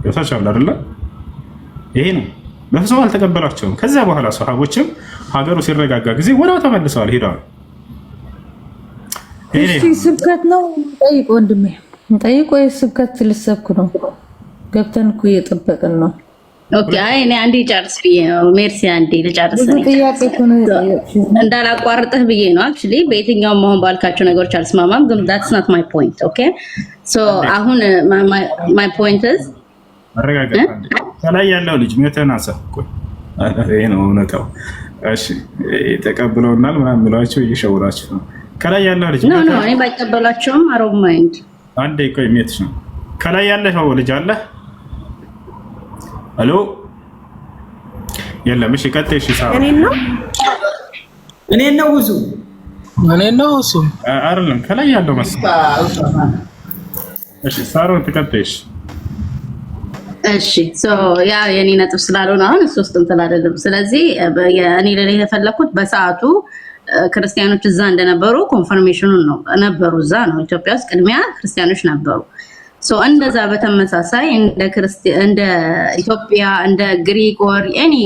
ገብታችኋል አይደለ? ይሄ ነው። በፍጹም አልተቀበላቸውም። ከዚያ በኋላ ሰሃቦችም ሀገሩ ሲረጋጋ ጊዜ ወዲያው ተመልሰዋል ሄደዋል። እሺ ስብከት ነው ጠይቅ ወንድሜ፣ ጠይቅ ወይ ስብከት ልሰብክ ነው? ገብተን እኮ እየጠበቅን ነው። ኦኬ አይ እኔ አንዴ ጨርስ ብዬ ነው። ሜርሲ አንዴ ልጨርስ ነኝ እንዳላቋርጥህ ብዬ ነው። አክቹሊ በየትኛውም አሁን ባልካቸው ነገሮች አልስማማም፣ ግን that's not my point. ኦኬ ሶ አሁን my point is አረጋግጥ ከላይ ያለው ልጅ ሞተናሳ ይሄ ነው እውነታው። እሺ ተቀብለውናል ምናምን ብላችሁ እየሸወራችሁ ነው። ከላይ ያለው ልጅ ነው እኔ ባይቀበላቸውም አሮብ ማይንድ አንዴ ቆይ ሜትሽ ነው። ከላይ ያለው ልጅ አለ ሄሎ የለም። እሺ ቀጥይ። እሺ ሳራ እኔ ነው እሱ አይደለም ከላይ ያለው መሰለኝ። እሺ ሳሮን ትቀጥይሽ። እሺ ሶ ያ የኔ ነጥብ ስላልሆነ አሁን እሱ ውስጥ እንትን አይደለም። ስለዚህ እኔ ለኔ የተፈለኩት በሰዓቱ ክርስቲያኖች እዛ እንደነበሩ ኮንፈርሜሽኑን ነው ነበሩ። እዛ ነው ኢትዮጵያ ውስጥ ቅድሚያ ክርስቲያኖች ነበሩ። ሶ እንደዛ በተመሳሳይ እንደ ኢትዮጵያ እንደ ግሪክ or any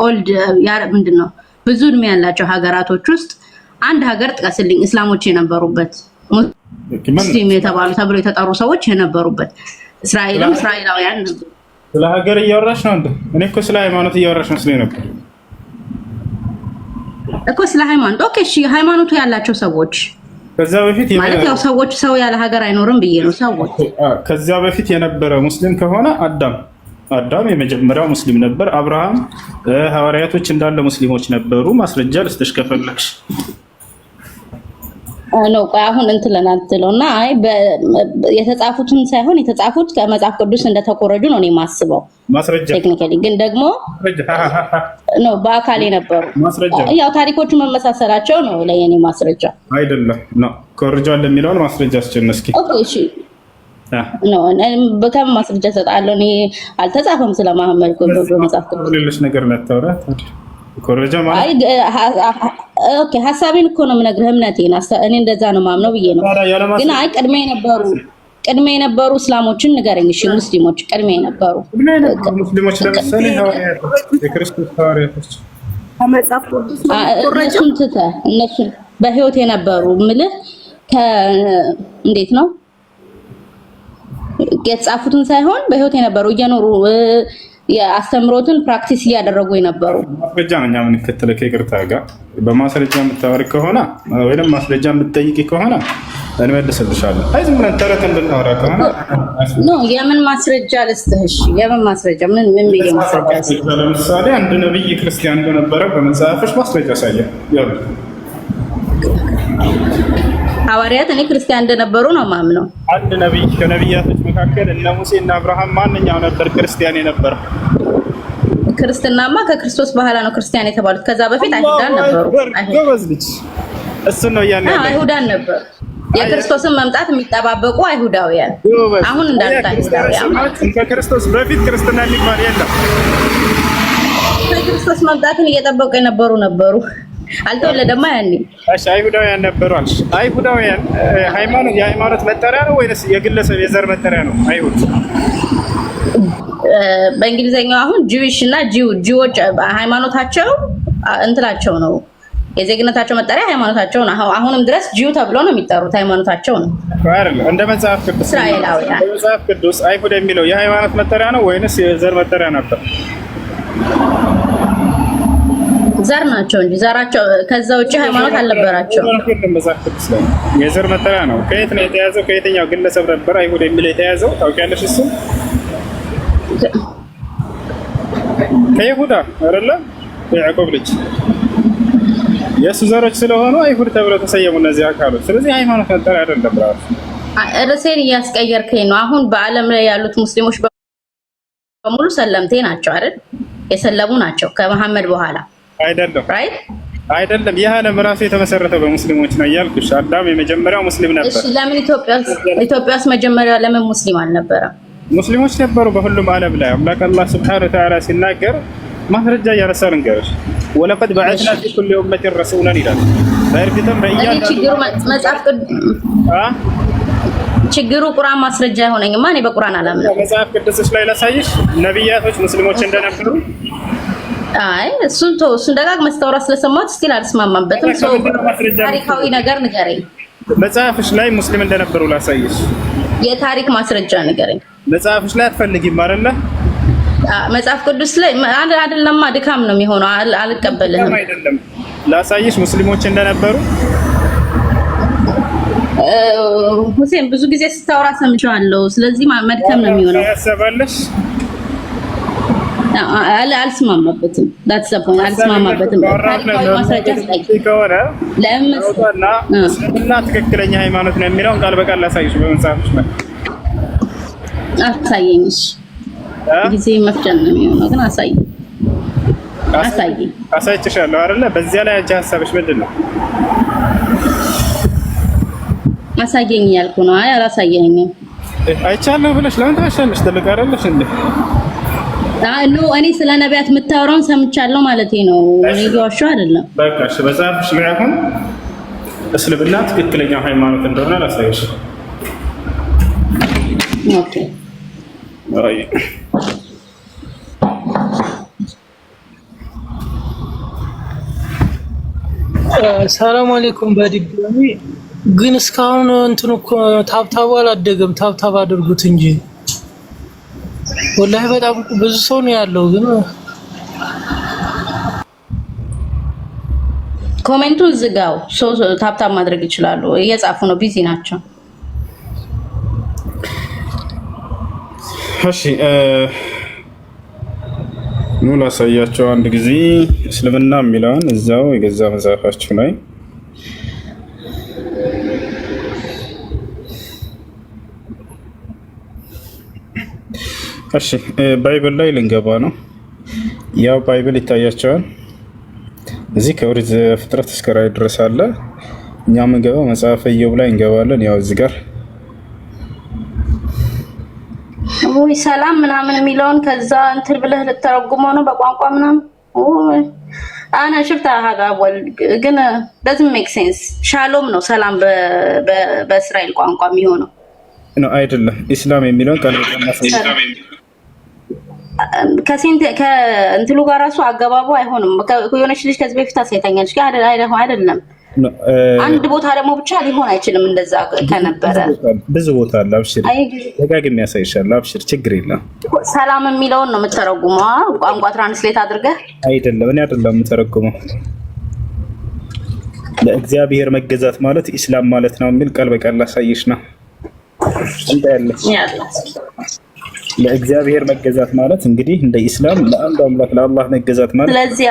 old ምንድነው ብዙ እድሜ ያላቸው ሀገራቶች ውስጥ አንድ ሀገር ጥቀስልኝ እስላሞች የነበሩበት ሙስሊም የተባሉ ተብሎ የተጠሩ ሰዎች የነበሩበት። እስራኤልም እስራኤላውያን ነበሩ። ስለ ሀገር እያወራሽ ነው እንዴ? እኔ እኮ ስለ ሃይማኖት እያወራሽ መስሎኝ ነበር እኮ። ስለ ሃይማኖት ኦኬ እሺ፣ ሃይማኖቱ ያላቸው ሰዎች ከዛ በፊት ማለት ያው ሰዎች ሰው ያለ ሀገር አይኖርም ብዬ ነው። ሰዎች ከዛ በፊት የነበረ ሙስሊም ከሆነ አዳም የመጀመሪያው ሙስሊም ነበር። አብርሃም፣ ሐዋርያቶች እንዳለ ሙስሊሞች ነበሩ። ማስረጃ ልስጥሽ ከፈለግሽ ነው። ቆይ አሁን እንትን ለናትለውና አይ የተጻፉትን ሳይሆን የተጻፉት ከመጽሐፍ ቅዱስ እንደተቆረጁ ነው እኔ የማስበው። ማስረጃ ቴክኒካሊ ግን ደግሞ ነው በአካል የነበሩ ያው ታሪኮቹ መመሳሰላቸው ነው ለየኔ ማስረጃ አይደለም ነው። ኮርጃል የሚለውን ማስረጃ አስጨነስኪ። ኦኬ እሺ ነው በጣም ማስረጃ ሰጣለሁ። እኔ አልተጻፈም ስለ መሐመድ በመጽሐፍ ቅዱስ ሌሎች ነገር ነታውራ ኮረጃ ማለት ኦኬ ሐሳቤን እኮ ነው የምነግርህ፣ እምነቴን እኔ እንደዛ ነው ማምነው ብዬ ነው። ግን አይ ቅድሜ የነበሩ እስላሞችን ንገረኝ። እሺ ሙስሊሞች ቅድሜ የነበሩ ሙስሊሞች ለምሳሌ የክርስቶስ ሐዋርያቶች ከመጽሐፍ ቅዱስ እነሱ በህይወት የነበሩ ምልህ እንዴት ነው የተጻፉትን ሳይሆን በህይወት የነበሩ እየኖሩ የአስተምሮትን ፕራክቲስ እያደረጉ የነበሩ ማስረጃ ነው። እኛ የምንከተለው ከይቅርታ ጋር በማስረጃ የምታወሪ ከሆነ ወይም ማስረጃ የምትጠይቂ ከሆነ እንመልስልሻለን። አይ ዝም ብለን ተረት እንድናወራ ከሆነ ነው። የምን ማስረጃ ልስጥህ? እሺ የምን ማስረጃ? ምን ብዬ ማስረጃ? ለምሳሌ አንድ ነብይ ክርስቲያን እንደነበረ በመጽሐፍሽ ማስረጃ ሳየ ያው ሐዋርያት እኔ ክርስቲያን እንደነበሩ ነው ማምነው። አንድ ነብይ ከነብያቶች መካከል እነ ሙሴ እና አብርሃም ማንኛው ነበር ክርስቲያን የነበረ? ክርስትናማ ከክርስቶስ በኋላ ነው ክርስቲያን የተባሉት። ከዛ በፊት አይሁዳን ነበሩ። ጎበዝ ልጅ እሱ ነው ያኔ አይሁዳን ነበሩ። የክርስቶስን መምጣት የሚጠባበቁ አይሁዳውያን። አሁን እንዳልታ አይሁዳውያን ከክርስቶስ በፊት ክርስትና የሚባል የለም። ከክርስቶስ መምጣትን እየጠበቁ ነበሩ። አልተወለደማ ያኔ። እሺ አይሁዳውያን ነበሩ አልሽ። አይሁዳውያን የሃይማኖት መጠሪያ ነው ወይስ የግለሰብ የዘር መጠሪያ ነው? አይሁድ በእንግሊዘኛው አሁን ጂዊሽ እና ጂዎች ሃይማኖታቸው እንትላቸው ነው፣ የዜግነታቸው መጠሪያ ሃይማኖታቸው ነው። አሁንም ድረስ ጂው ተብሎ ነው የሚጠሩት፣ ሃይማኖታቸው ነው አይደል? እንደ መጽሐፍ ቅዱስ እስራኤላውያን። መጽሐፍ ቅዱስ አይሁድ የሚለው የሃይማኖት መጠሪያ ነው ወይስ የዘር መጠሪያ ነበር? ዘር ናቸው እንጂ ዘራቸው ከዛ ውጪ ሃይማኖት አልነበራቸው። የዘር መጠሪያ ነው። ከየት ነው የተያዘው? ከየትኛው ግለሰብ ነበር አይሁድ የሚለው የተያዘው? ታውቂያለሽ? እሱ ከይሁዳ አይደለም? የያዕቆብ ልጅ የእሱ ዘሮች ስለሆኑ አይሁድ ተብለው ተሰየሙ እነዚህ አካሎች። ስለዚህ ሃይማኖት መጠሪያ አይደለም። ርዕሴን እያስቀየርከኝ ነው። አሁን በዓለም ላይ ያሉት ሙስሊሞች በሙሉ ሰለምቴ ናቸው አይደል? የሰለሙ ናቸው ከመሐመድ በኋላ አይደለም። ይህ ዓለም ራሱ የተመሰረተው በሙስሊሞች ነው እያልኩሽ። አዳም የመጀመሪያው ሙስሊም ነበር። እሺ ለምን ኢትዮጵያ ውስጥ መጀመሪያ ለምን ሙስሊም አልነበረም? ሙስሊሞች ነበሩ በሁሉም ዓለም ላይ። አምላክ አላህ ሱብሓነሁ ወተዓላ ሲናገር ማስረጃ እያነሳ ልንገርሽ። ወለቀድ በዐስና ፊ ኩሊ ኡመቲን ረሱላን ይላል። በእርግጥም ችግሩ ቁርአን ማስረጃ አይሆነኝማ። እኔ በቁርአን አላምንም። መጽሐፍ ቅዱስሽ ላይ ላሳይሽ ነብያቶች ሙስሊሞች እንደነበሩ። አይ እሱን ደጋግመህ ስታወራ ስለሰማሁት ስቲል አልስማማበትም። ታሪካዊ ነገር ንገረኝ። መጽሐፍሽ ላይ ሙስሊም እንደነበሩ ላሳይሽ። የታሪክ ማስረጃ ንገረኝ። መጽሐፍሽ ላይ አትፈልጊም አይደለ? መጽሐፍ ቅዱስ ላይ አይደለም ድካም ነው የሚሆነው። አልቀበልህም። አይደለም ላሳይሽ ሙስሊሞች እንደነበሩ ሁሴን ብዙ ጊዜ ስታወራ ሰምቻለሁ። ስለዚህ መድከም ነው የሚሆነው። ያሰባለሽ አልስማማበትም። አልስማማበትም። ታሪካዊ ማስረጃ ከሆነ ለምስልና ትክክለኛ ሃይማኖት ነው የሚለውን ቃል በቃል ላሳይሽ በመጽሐፍሽ ነው። አሳየኝሽ። ጊዜ መፍጨን ነው የሚሆነው። ግን አሳይችሻለሁ አይደለ? በዚያ ላይ አንቺ ሀሳብሽ ምንድን ነው? አሳየኝ ያልኩ ነው። አይ አላሳየኝም። አይቻለሁ ብለሽ ለምን ታሻለሽ? ትልቅ አይደለሽ እንዴ? ኖ እኔ ስለ ነቢያት የምታወራውን ሰምቻለሁ ማለት ነው። እኔ እየዋሸሁ አይደለም። በቃ እሺ፣ መጽሐፍሽ ላይ አሁን እስልምና ትክክለኛ ሃይማኖት እንደሆነ ላሳይሽ። ኦኬ አይ ሰላም አለይኩም። በድጋሚ ግን እስካሁን እንትን እኮ ታብታብ አላደገም። ታብታብ አድርጉት እንጂ ወላሂ በጣም ብዙ ሰው ነው ያለው። ግን ኮሜንቱን ዝጋው። ታብታብ ማድረግ ይችላሉ። እየጻፉ ነው፣ ቢዚ ናቸው። እሺ ኑ ላሳያቸው አንድ ጊዜ እስልምና የሚለውን እዛው የገዛ መጽሐፋችሁ ላይ እሺ ባይብል ላይ ልንገባ ነው። ያው ባይብል ይታያቸዋል። እዚህ ከኦሪት ዘፍጥረት እስከ ራዕይ ድረስ አለ። እኛ የምንገባው መጽሐፈ ኢዮብ ላይ እንገባለን። ያው እዚህ ጋር ወይ ሰላም ምናምን የሚለውን ከዛ እንትን ብለህ ልተረጉመው ነው በቋንቋ ምናምን። አና ሽፍታ ሀጋ ግን doesn't make sense። ሻሎም ነው ሰላም በእስራኤል ቋንቋ የሚሆነው ነው አይደለም። ኢስላም የሚለውን ቃል በቃል ከእንትሉ ጋር ራሱ አገባቡ አይሆንም። የሆነች ልጅ ከዚህ በፊት አሳይታኛለች። አይደለም አንድ ቦታ ደግሞ ብቻ ሊሆን አይችልም። እንደዛ ከነበረ ብዙ ቦታ አለ። አብሽር ደጋግሜ ያሳይሻለሁ። አብሽር ችግር የለም። ሰላም የሚለውን ነው የምትተረጉመው ቋንቋ ትራንስሌት አድርገህ? አይደለም እኔ አይደለም የምተረጉመው። ለእግዚአብሔር መገዛት ማለት ኢስላም ማለት ነው የሚል ቃል በቃል ላሳይሽ ነው። እንደ ያለ ለእግዚአብሔር መገዛት ማለት እንግዲህ እንደ ኢስላም ለአንድ አምላክ ለአላህ መገዛት ማለት። ስለዚህ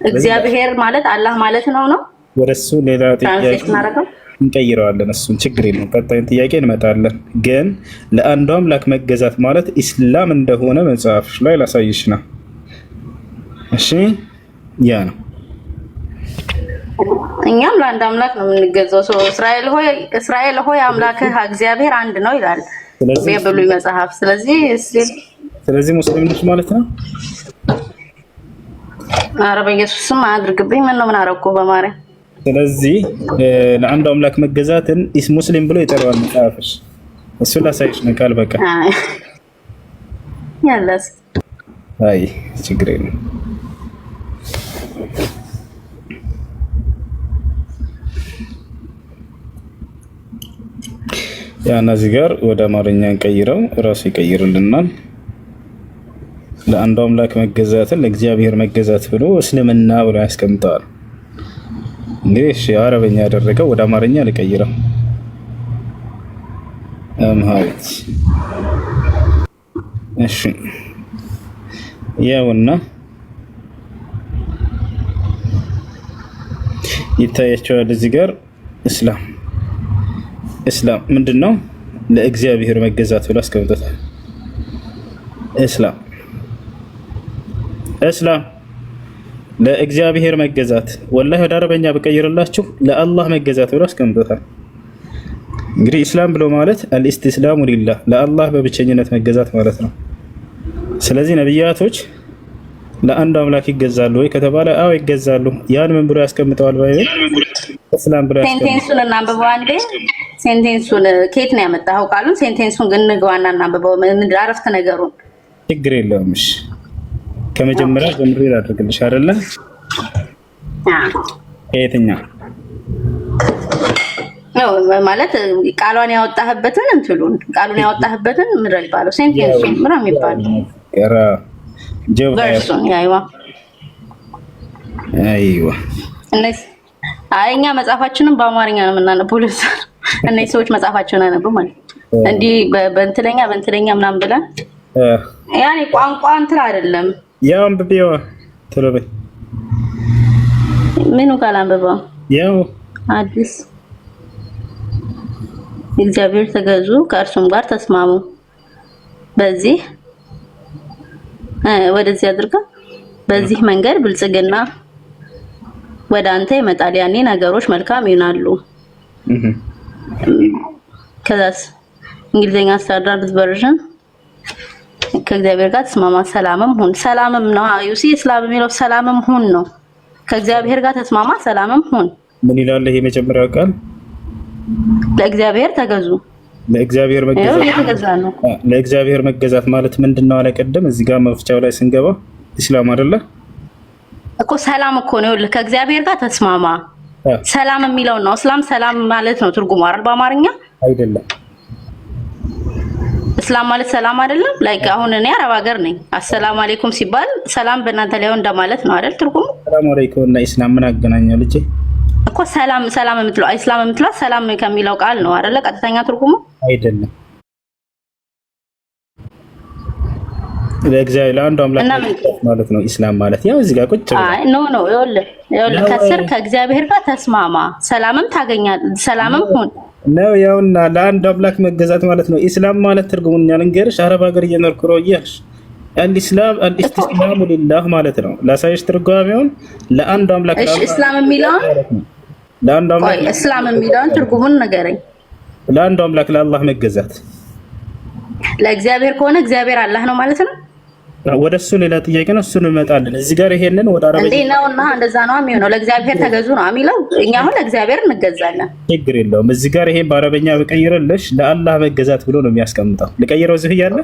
እግዚአብሔር ማለት አላህ ማለት ነው። ወደሱ ሌላ ጥያቄ እንቀይረዋለን። እሱን ችግር የለም። ቀጣዩን ጥያቄ እንመጣለን። ግን ለአንዱ አምላክ መገዛት ማለት ኢስላም እንደሆነ መጽሐፍሽ ላይ ላሳይሽ ነው። እሺ ያ ነው። እኛም ለአንድ አምላክ ነው የምንገዛው። እስራኤል ሆይ አምላክህ እግዚአብሔር አንድ ነው ይላል የብሉይ መጽሐፍ። ስለዚህ ሙስሊም ነሽ ማለት ነው። ኧረ በኢየሱስም አያድርግብኝ። ምን አደረኩ በማርያም። ስለዚህ ለአንዱ አምላክ መገዛትን ሙስሊም ብሎ ይጠራዋል መጽሐፍሽ። እሱን ላሳይሽ ነው ቃል በቃል። ያለስ አይ ችግር የለም። ያና እዚህ ጋር ወደ አማርኛ እንቀይረው፣ እራሱ ይቀይርልናል። ለአንዱ አምላክ መገዛትን ለእግዚአብሔር መገዛት ብሎ እስልምና ብሎ ያስቀምጠዋል። እንግዲህ እሺ አረበኛ ያደረገው ወደ አማርኛ ልቀይረው። አምሃሪት እሺ ያውና ይታያቸዋል እዚህ ጋር እስላም ምንድነው? ለእግዚአብሔር መገዛት ብሎ አስቀምጦታል። እስላም ለእግዚአብሔር መገዛት ወላሂ ወደ አረበኛ በቀይርላችሁ ለአላህ መገዛት ብሎ አስቀምጦታል። እንግዲህ ኢስላም ብሎ ማለት አልኢስቲስላሙ ሊላህ ለአላህ በብቸኝነት መገዛት ማለት ነው። ስለዚህ ነብያቶች ለአንድ አምላክ ይገዛሉ ወይ ከተባለ አዎ ይገዛሉ። ያን ምን ብሎ ያስቀምጠዋል? ባይብል እስላም ብሎ ያስቀምጠዋል። ሴንቴንሱን እናንብበው አንዴ። ሴንቴንሱን ከየት ነው ያመጣኸው ቃሉን? ሴንቴንሱን ግን ንግባና እናንብበው። አረፍተ ነገሩን ችግር የለውም። እሺ ከመጀመሪያ ጀምሬ ላድርግልሽ አይደለ? ከየትኛው ነው ማለት ቃሉን ያወጣህበትን ቃሉን ያወጣህበትን ምድር ይባላል። ሴንቴንሱን ምራ የሚባለው يرى جو ቨርሱን ايوه እኛ መጽሐፋችንን በአማርኛ ነው የምናነበው። እነዚህ ሰዎች መጽሐፋቸውን አነቡ ማለት እንዲህ በእንትለኛ ምናምን ብለን ያኔ ቋንቋ እንትን አይደለም። ያው አንብቤዋ ተለበ ምኑ ካላንብበው ያው አዲስ እግዚአብሔር ተገዙ ከእርሱም ጋር ተስማሙ በዚህ ወደዚህ አድርጋ በዚህ መንገድ ብልጽግና ወደ አንተ ይመጣል። ያኔ ነገሮች መልካም ይሆናሉ። ከዛስ እንግሊዘኛ ስታንዳርድ ቨርዥን ከእግዚአብሔር ጋር ተስማማ ሰላምም ሁን። ሰላምም ነው ዩሲ እስላም የሚለው ሰላምም ሁን ነው። ከእግዚአብሔር ጋር ተስማማ ሰላምም ሁን። ምን ይላል ይሄ መጀመሪያው ቃል? ለእግዚአብሔር ተገዙ። ለእግዚአብሔር መገዛት ማለት ምንድነው? አለ ቀደም እዚህ ጋር መፍቻው ላይ ስንገባ እስላም አይደለ እኮ ሰላም እኮ ነው። ከእግዚአብሔር ጋር ተስማማ ሰላም የሚለው ነው። እስላም ሰላም ማለት ነው ትርጉሙ አይደል? በአማርኛ አይደለም። እስላም ማለት ሰላም አይደለም። ላይክ አሁን እኔ አረብ ሀገር ነኝ። አሰላሙ አለይኩም ሲባል ሰላም በእናንተ ላይ እንደማለት ነው አይደል? ትርጉሙ ሰላም አለይኩም እና ኢስላም ምን አገናኛው ልጄ? እኮ ሰላም የምትለው ኢስላም የምትለው ሰላም ከሚለው ቃል ነው አይደለ? ቀጥተኛ ትርጉሙ አይደለም። ለእግዚአብሔር ለአንዱ አምላክ ማለት ነው ኢስላም ማለት ያው እዚህ ጋር ቁጭ አይ ኖ ይኸውልህ ከስር ከእግዚአብሔር ጋር ተስማማ ሰላምም ታገኛለህ ሰላምም ሁን ነው። ያውና ለአንዱ አምላክ መገዛት ማለት ነው ኢስላም ማለት ትርጉሙን ያልንገርሽ አረብ ሀገር እየኖርኩ ነው እያልሽ አልኢስላም አልኢስቲስላሙ ሊላህ ማለት ነው። ላሳይሽ ትርጓሜውን ለአንዱ አምላክ እሺ እስላም የሚለውን ለአንዱ አምላክ እስላም የሚለውን ትርጉሙን ንገረኝ። ለአንዱ አምላክ ለአላህ መገዛት ለእግዚአብሔር ከሆነ እግዚአብሔር አላህ ነው ማለት ነው። ወደሱ ሌላ ጥያቄ ነው። እሱን እንመጣለን። እዚህ ጋር ይሄንን ወደ አረበኛ እንዴ ነውና እንደዛ ነው የሚሆነው። ለእግዚአብሔር ተገዙ ነው የሚለው። እኛ አሁን ለእግዚአብሔር እንገዛለን። ችግር የለውም። እዚህ ጋር ይሄን በአረበኛ በቀይረልሽ ለአላህ መገዛት ብሎ ነው የሚያስቀምጠው። ልቀይረው እዚህ እያለ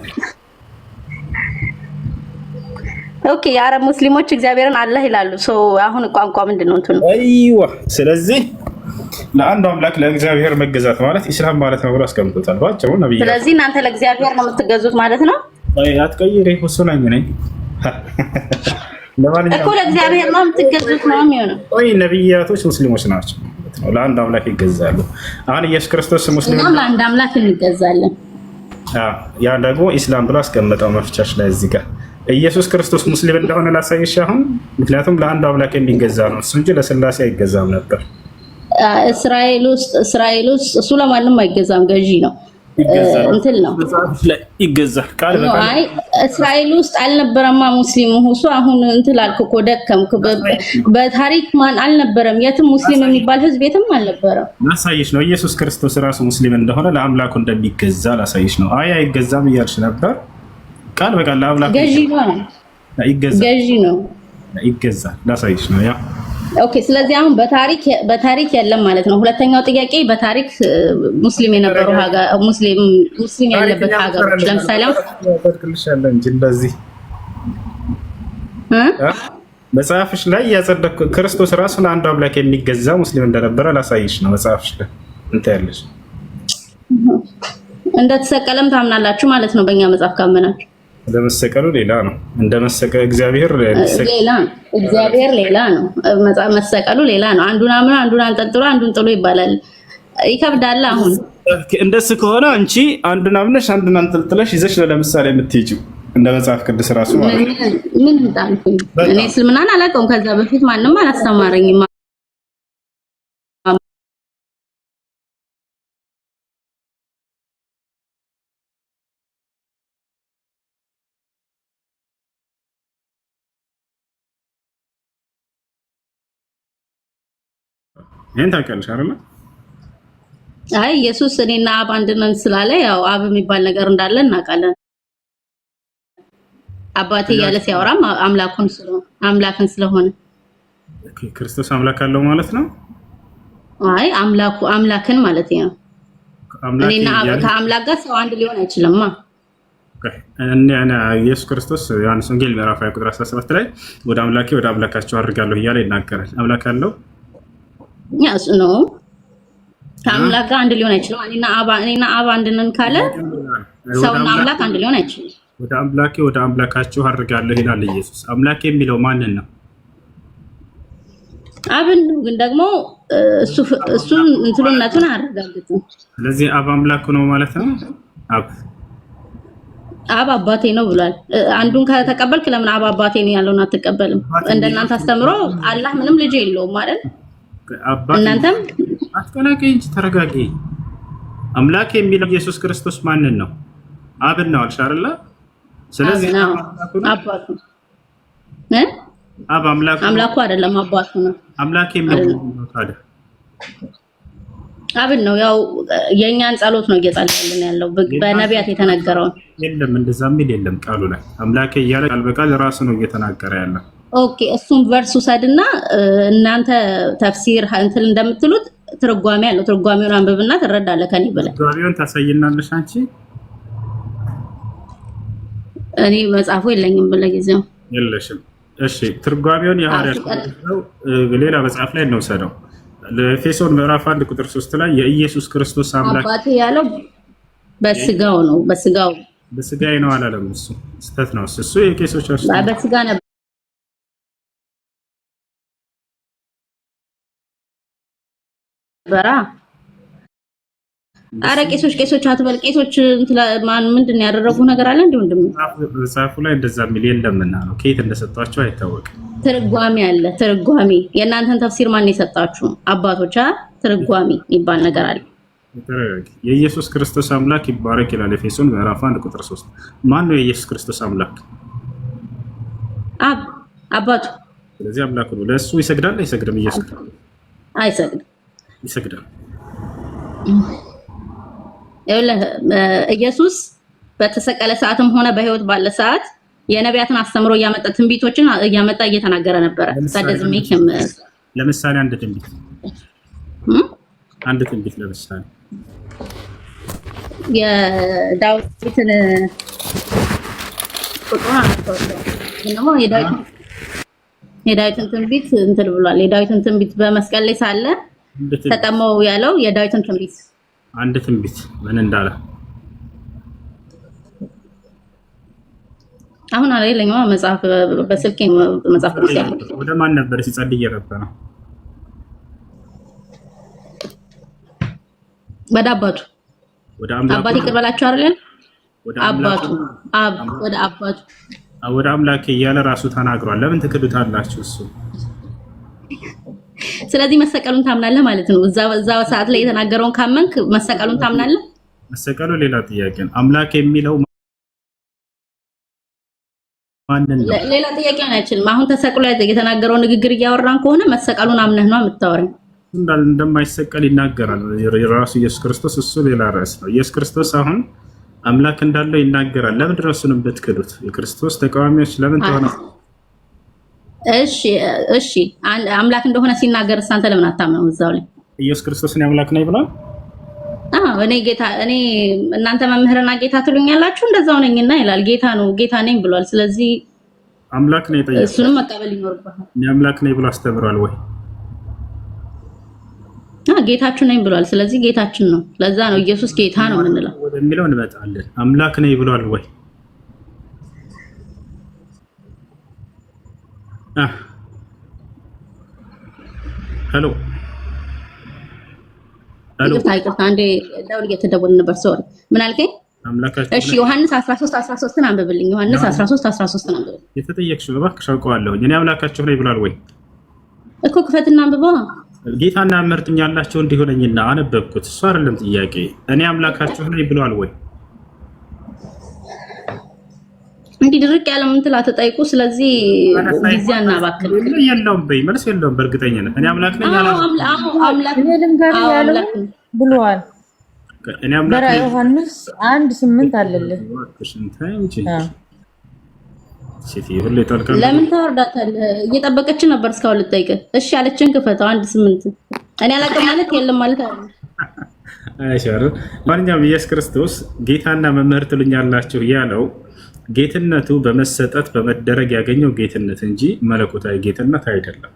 ኦኬ የአረብ ሙስሊሞች እግዚአብሔርን አላህ ይላሉ። ሶ አሁን ቋንቋ ምንድነው እንትኑ? አይዋ ስለዚህ ለአንዱ አምላክ ለእግዚአብሔር መገዛት ማለት ኢስላም ማለት ነው ብሎ አስቀምጦታል ባጭሩ ነብዩ። ስለዚህ እናንተ ለእግዚአብሔር ነው የምትገዙት ማለት ነው። አይ አትቀይሪ እሱ ነኝ ለማንኛውም እኮ ለእግዚአብሔር ነው የምትገዙት ነው የሚሆነው። ወይ ነብያቶች ሙስሊሞች ናቸው ማለት ነው። ለአንዱ አምላክ ይገዛሉ። አሁን ኢየሱስ ክርስቶስ ሙስሊም ነው። ለአንዱ አምላክ እንገዛለን። ያ ደግሞ ኢስላም ብሎ አስቀምጠው መፍቻሽ ላይ እዚህ ጋር ኢየሱስ ክርስቶስ ሙስሊም እንደሆነ ላሳይሽ አሁን። ምክንያቱም ለአንዱ አምላክ የሚገዛ ነው እሱ እንጂ ለስላሴ አይገዛም ነበር። እስራኤል ውስጥ እሱ ለማንም አይገዛም፣ ገዢ ነው እንትን ነው ይገዛል። ቃል በቃል አይ እስራኤል ውስጥ አልነበረማ ሙስሊሙ እሱ። አሁን እንትን አልኩ እኮ ደከምኩ። በታሪክ ማን አልነበረም? የትም ሙስሊም የሚባል ህዝብ የትም አልነበረም። ላሳይሽ ነው ኢየሱስ ክርስቶስ ራሱ ሙስሊም እንደሆነ ለአምላኩ እንደሚገዛ ላሳይሽ ነው። አይ አይገዛም እያልሽ ነበር። ቃል በቃል ለአምላኩ ገዢ ነው ይገዛል። ላሳይሽ ነው ያ ኦኬ። ስለዚህ አሁን በታሪክ የለም ማለት ነው። ሁለተኛው ጥያቄ በታሪክ ሙስሊም የነበሩ ሀገር ሙስሊም ያለበት ሀገሮች ለምሳሌ ተከልሻለሁ እንጂ እንደዚህ መጽሐፍሽ ላይ ያጸደቅ ክርስቶስ ራሱን አንዱ አምላክ የሚገዛ ሙስሊም እንደነበረ ላሳይሽ ነው። መጽሐፍሽ ላይ እንታያለሽ። እንደተሰቀለም ታምናላችሁ ማለት ነው። በእኛ መጽሐፍ ካመናችሁ እንደመሰቀሉ ሌላ ነው። እንደመሰቀል እግዚአብሔር ሌላ ነው። መሰቀሉ ሌላ ነው። አንዱን አምኖ አንዱን አንጠልጥሎ አንዱን ጥሎ ይባላል። ይከብዳል። አሁን እንደሱ ከሆነ አንቺ አንዱን አምነሽ አንዱን አንጠልጥለሽ ይዘሽ ነው ለምሳሌ የምትሄጂው እንደ መጽሐፍ ቅዱስ ራሱ ማለት ነው። ምን እንዳልኩኝ እኔ እስልምናን አላውቀውም። ከዛ በፊት ማንም አላስተማረኝም። ይሄን ታውቂያለሽ አይደል? አይ ኢየሱስ እኔና አብ አንድ ነን ስላለ ያው አብ የሚባል ነገር እንዳለ እናውቃለን። አባቴ እያለ ሲያወራም አምላክን ስለሆነ ኦኬ። ክርስቶስ አምላክ አለው ማለት ነው። አይ አምላክን ማለት ነው። እኔና አብ ከአምላክ ጋር ሰው አንድ ሊሆን አይችልምማ። እኔ ኢየሱስ ክርስቶስ ዮሐንስ ወንጌል ምዕራፍ 20 ቁጥር 17 ላይ ወደ አምላካቸው አድርጋለሁ እያለ ይናገራል። አምላክ አለው ያስ ነው። ከአምላክ ጋር አንድ ሊሆን አይችልም። እኔና አብ አንድ ነን ካለ ሰውና አምላክ አንድ ሊሆን አይችልም። ወደ አምላካችሁ አድርጋለሁ ይላል ኢየሱስ። አምላክ የሚለው ማንን ነው? አብን ነው። ግን ደግሞ እሱ እንትሉነቱን አያረጋግጥም። ስለዚህ አብ አምላኩ ነው ማለት ነው። አብ አባቴ ነው ብሏል። አንዱን ከተቀበልክ ለምን አብ አባቴ ነው ያለውን አትቀበልም? እንደናንተ አስተምሮ አላህ ምንም ልጅ የለውም ማለት እናንተም አትቀላቀይ እንጂ ተረጋጊ። አምላክ የሚለው ኢየሱስ ክርስቶስ ማንን ነው? አብን ነው አልሽ አይደል? ስለዚህ አባቱ አብ አምላኩ አይደለም አባቱ ነው። አምላክ የሚለው ታዲያ አብን ነው። ያው የኛን ጸሎት ነው እየጸለየልን ያለው በነቢያት የተነገረውን። የለም እንደዛ የሚል የለም ቃሉ ላይ አምላክ እያለ ቃል በቃል ራሱ ነው እየተናገረ ያለው። ኦኬ እሱም ቨርስ ውሰድና እናንተ ተፍሲር እንትን እንደምትሉት ትርጓሜ ያለው ትርጓሜውን አንብብና ትረዳለህ። ከኔ በላይ ትርጓሜውን ታሳይናለሽ አንቺ። እኔ መጽሐፉ የለኝም ለጊዜው። የለሽም? እሺ ትርጓሜውን የሐዋርያት ነው ሌላ መጽሐፍ ላይ እንወሰደው። ለኤፌሶን ምዕራፍ 1 ቁጥር 3 ላይ የኢየሱስ ክርስቶስ አምላክ አባቴ ያለው በስጋው ነው። በስጋዬ ነው አላለም። እሱ ስህተት ነው። እሱ የቄሶች በስጋ ነበር። አረ ቄሶች አትበል። ቄሶች ማን ምንድን ነው ያደረጉ ነገር አለ እንዴ? ወንድም መጽሐፉ ላይ እንደዛ የሚል የለምና ነው። ከየት እንደሰጧቸው አይታወቅም። ትርጓሜ አለ። ትርጓሜ የእናንተን ተፍሲር ማን የሰጣችሁ? አባቶች ትርጓሜ የሚባል ነገር አለ። የኢየሱስ ክርስቶስ አምላክ ይባረክ ይላል ኤፌሶን ምዕራፍ 1 ቁጥር 3። ማን ነው የኢየሱስ ክርስቶስ አምላክ? አባቱ። ስለዚህ አምላክ ነው። ለእሱ ይሰግዳል አይሰግድም? ኢየሱስ አይሰግድም። ይሰግዳል። ኢየሱስ በተሰቀለ ሰዓትም ሆነ በህይወት ባለ ሰዓት የነቢያትን አስተምሮ እያመጣ ትንቢቶችን እያመጣ እየተናገረ ነበረ። ለምሳሌ አንድ ትንቢት ለምሳሌ የዳዊትን የዳዊትን ትንቢት እንትን ብሏል። የዳዊትን ትንቢት በመስቀል ላይ ሳለ ተጠመው ያለው የዳዊትን ትንቢት አንድ ትንቢት ምን እንዳለ አሁን አለኝ መጽሐፍ በስልኬ መጽሐፍ ቅዱስ ያለው ወደ ማን ነበር ሲጸልይ የነበረው? ወደ አባቱ ወደ አምላክ ይቅር በላቸው አይደል? ወደ አምላክ እያለ ራሱ ተናግሯል። ለምን ትክዱታላችሁ? እሱ ስለዚህ መሰቀሉን ታምናለህ ማለት ነው። እዛ ሰዓት ላይ የተናገረውን ካመንክ መሰቀሉን ታምናለህ። መሰቀሉ ሌላ ጥያቄ ነው። አምላክ የሚለው ማንን ነው? ሌላ ጥያቄ ነው አይችልም። አሁን ተሰቅሎ የተናገረው ንግግር እያወራን ከሆነ መሰቀሉን አምነህ ነው የምታወራኝ። እንደማይሰቀል ይናገራል ራሱ ኢየሱስ ክርስቶስ። እሱ ሌላ ርዕስ ነው። ኢየሱስ ክርስቶስ አሁን አምላክ እንዳለው ይናገራል። ለምንድን ነው እሱን ብትክዱት? የክርስቶስ ተቃዋሚዎች ለምን ተሆነ? እሺ አምላክ እንደሆነ ሲናገር አንተ ለምን አታምነው? እዛው ላይ ኢየሱስ ክርስቶስን አምላክ ነኝ ብሏል። እኔ እናንተ መምህርና ጌታ ትሉኛላችሁ እንደዛው ነኝና ይላል። ጌታ ነኝ ብሏል። ስለዚህ አምላክ ነኝ ጠይቅ፣ እሱንም መቀበል ይኖርብሃል። እኔ አምላክ ነኝ ብሎ አስተምሯል ወይ? ጌታችሁ ነኝ ብሏል። ስለዚህ ጌታችን ነው። ለዛ ነው ኢየሱስ ጌታ ነው የምንለው። ወደሚለው እንመጣለን። አምላክ ነኝ ብሏል ወይ? ሄሎ ይቅርታ፣ አንዴ ደውል እየተደወለ ነበር። ሶሪ፣ ምን አልከኝ? እሺ ዮሐንስ 13:13 አንብብልኝ። ዮሐንስ 13:13 አንብብልኝ። የተጠየቅሽው እባክሽ አውቀዋለሁ። እኔ አምላካችሁ ነኝ ብሏል ወይ እኮ? ክፈትና አንብበዋ። ጌታና መርጥኛላችሁ እንዲሆነኝና አነበብኩት። እሱ አይደለም ጥያቄ። እኔ አምላካችሁ ነኝ ብሏል ወይ? እንዲህ ድርቅ ያለ ምን ትላ ተጠይቁ። ስለዚህ ጊዜ አናባክን። የለውም በይ መልስ የለውም። በእርግጠኝነት እኔ አምላክ ነኝ አምላክ ብሏል። እኔ አምላክ ነኝ ዮሐንስ 1:8 አለልህ። ለምን ታወርዳታለህ? እየጠበቀች ነበር እስካሁን ልጠይቅህ። እሺ ያለችን ክፈተው። 1:8 እኔ አላውቅም ማለት የለም ማለት አይደለም። አይሻር ማንኛውም ኢየሱስ ክርስቶስ ጌታና መምህር ትሉኛላችሁ ያለው ጌትነቱ በመሰጠት በመደረግ ያገኘው ጌትነት እንጂ መለኮታዊ ጌትነት አይደለም።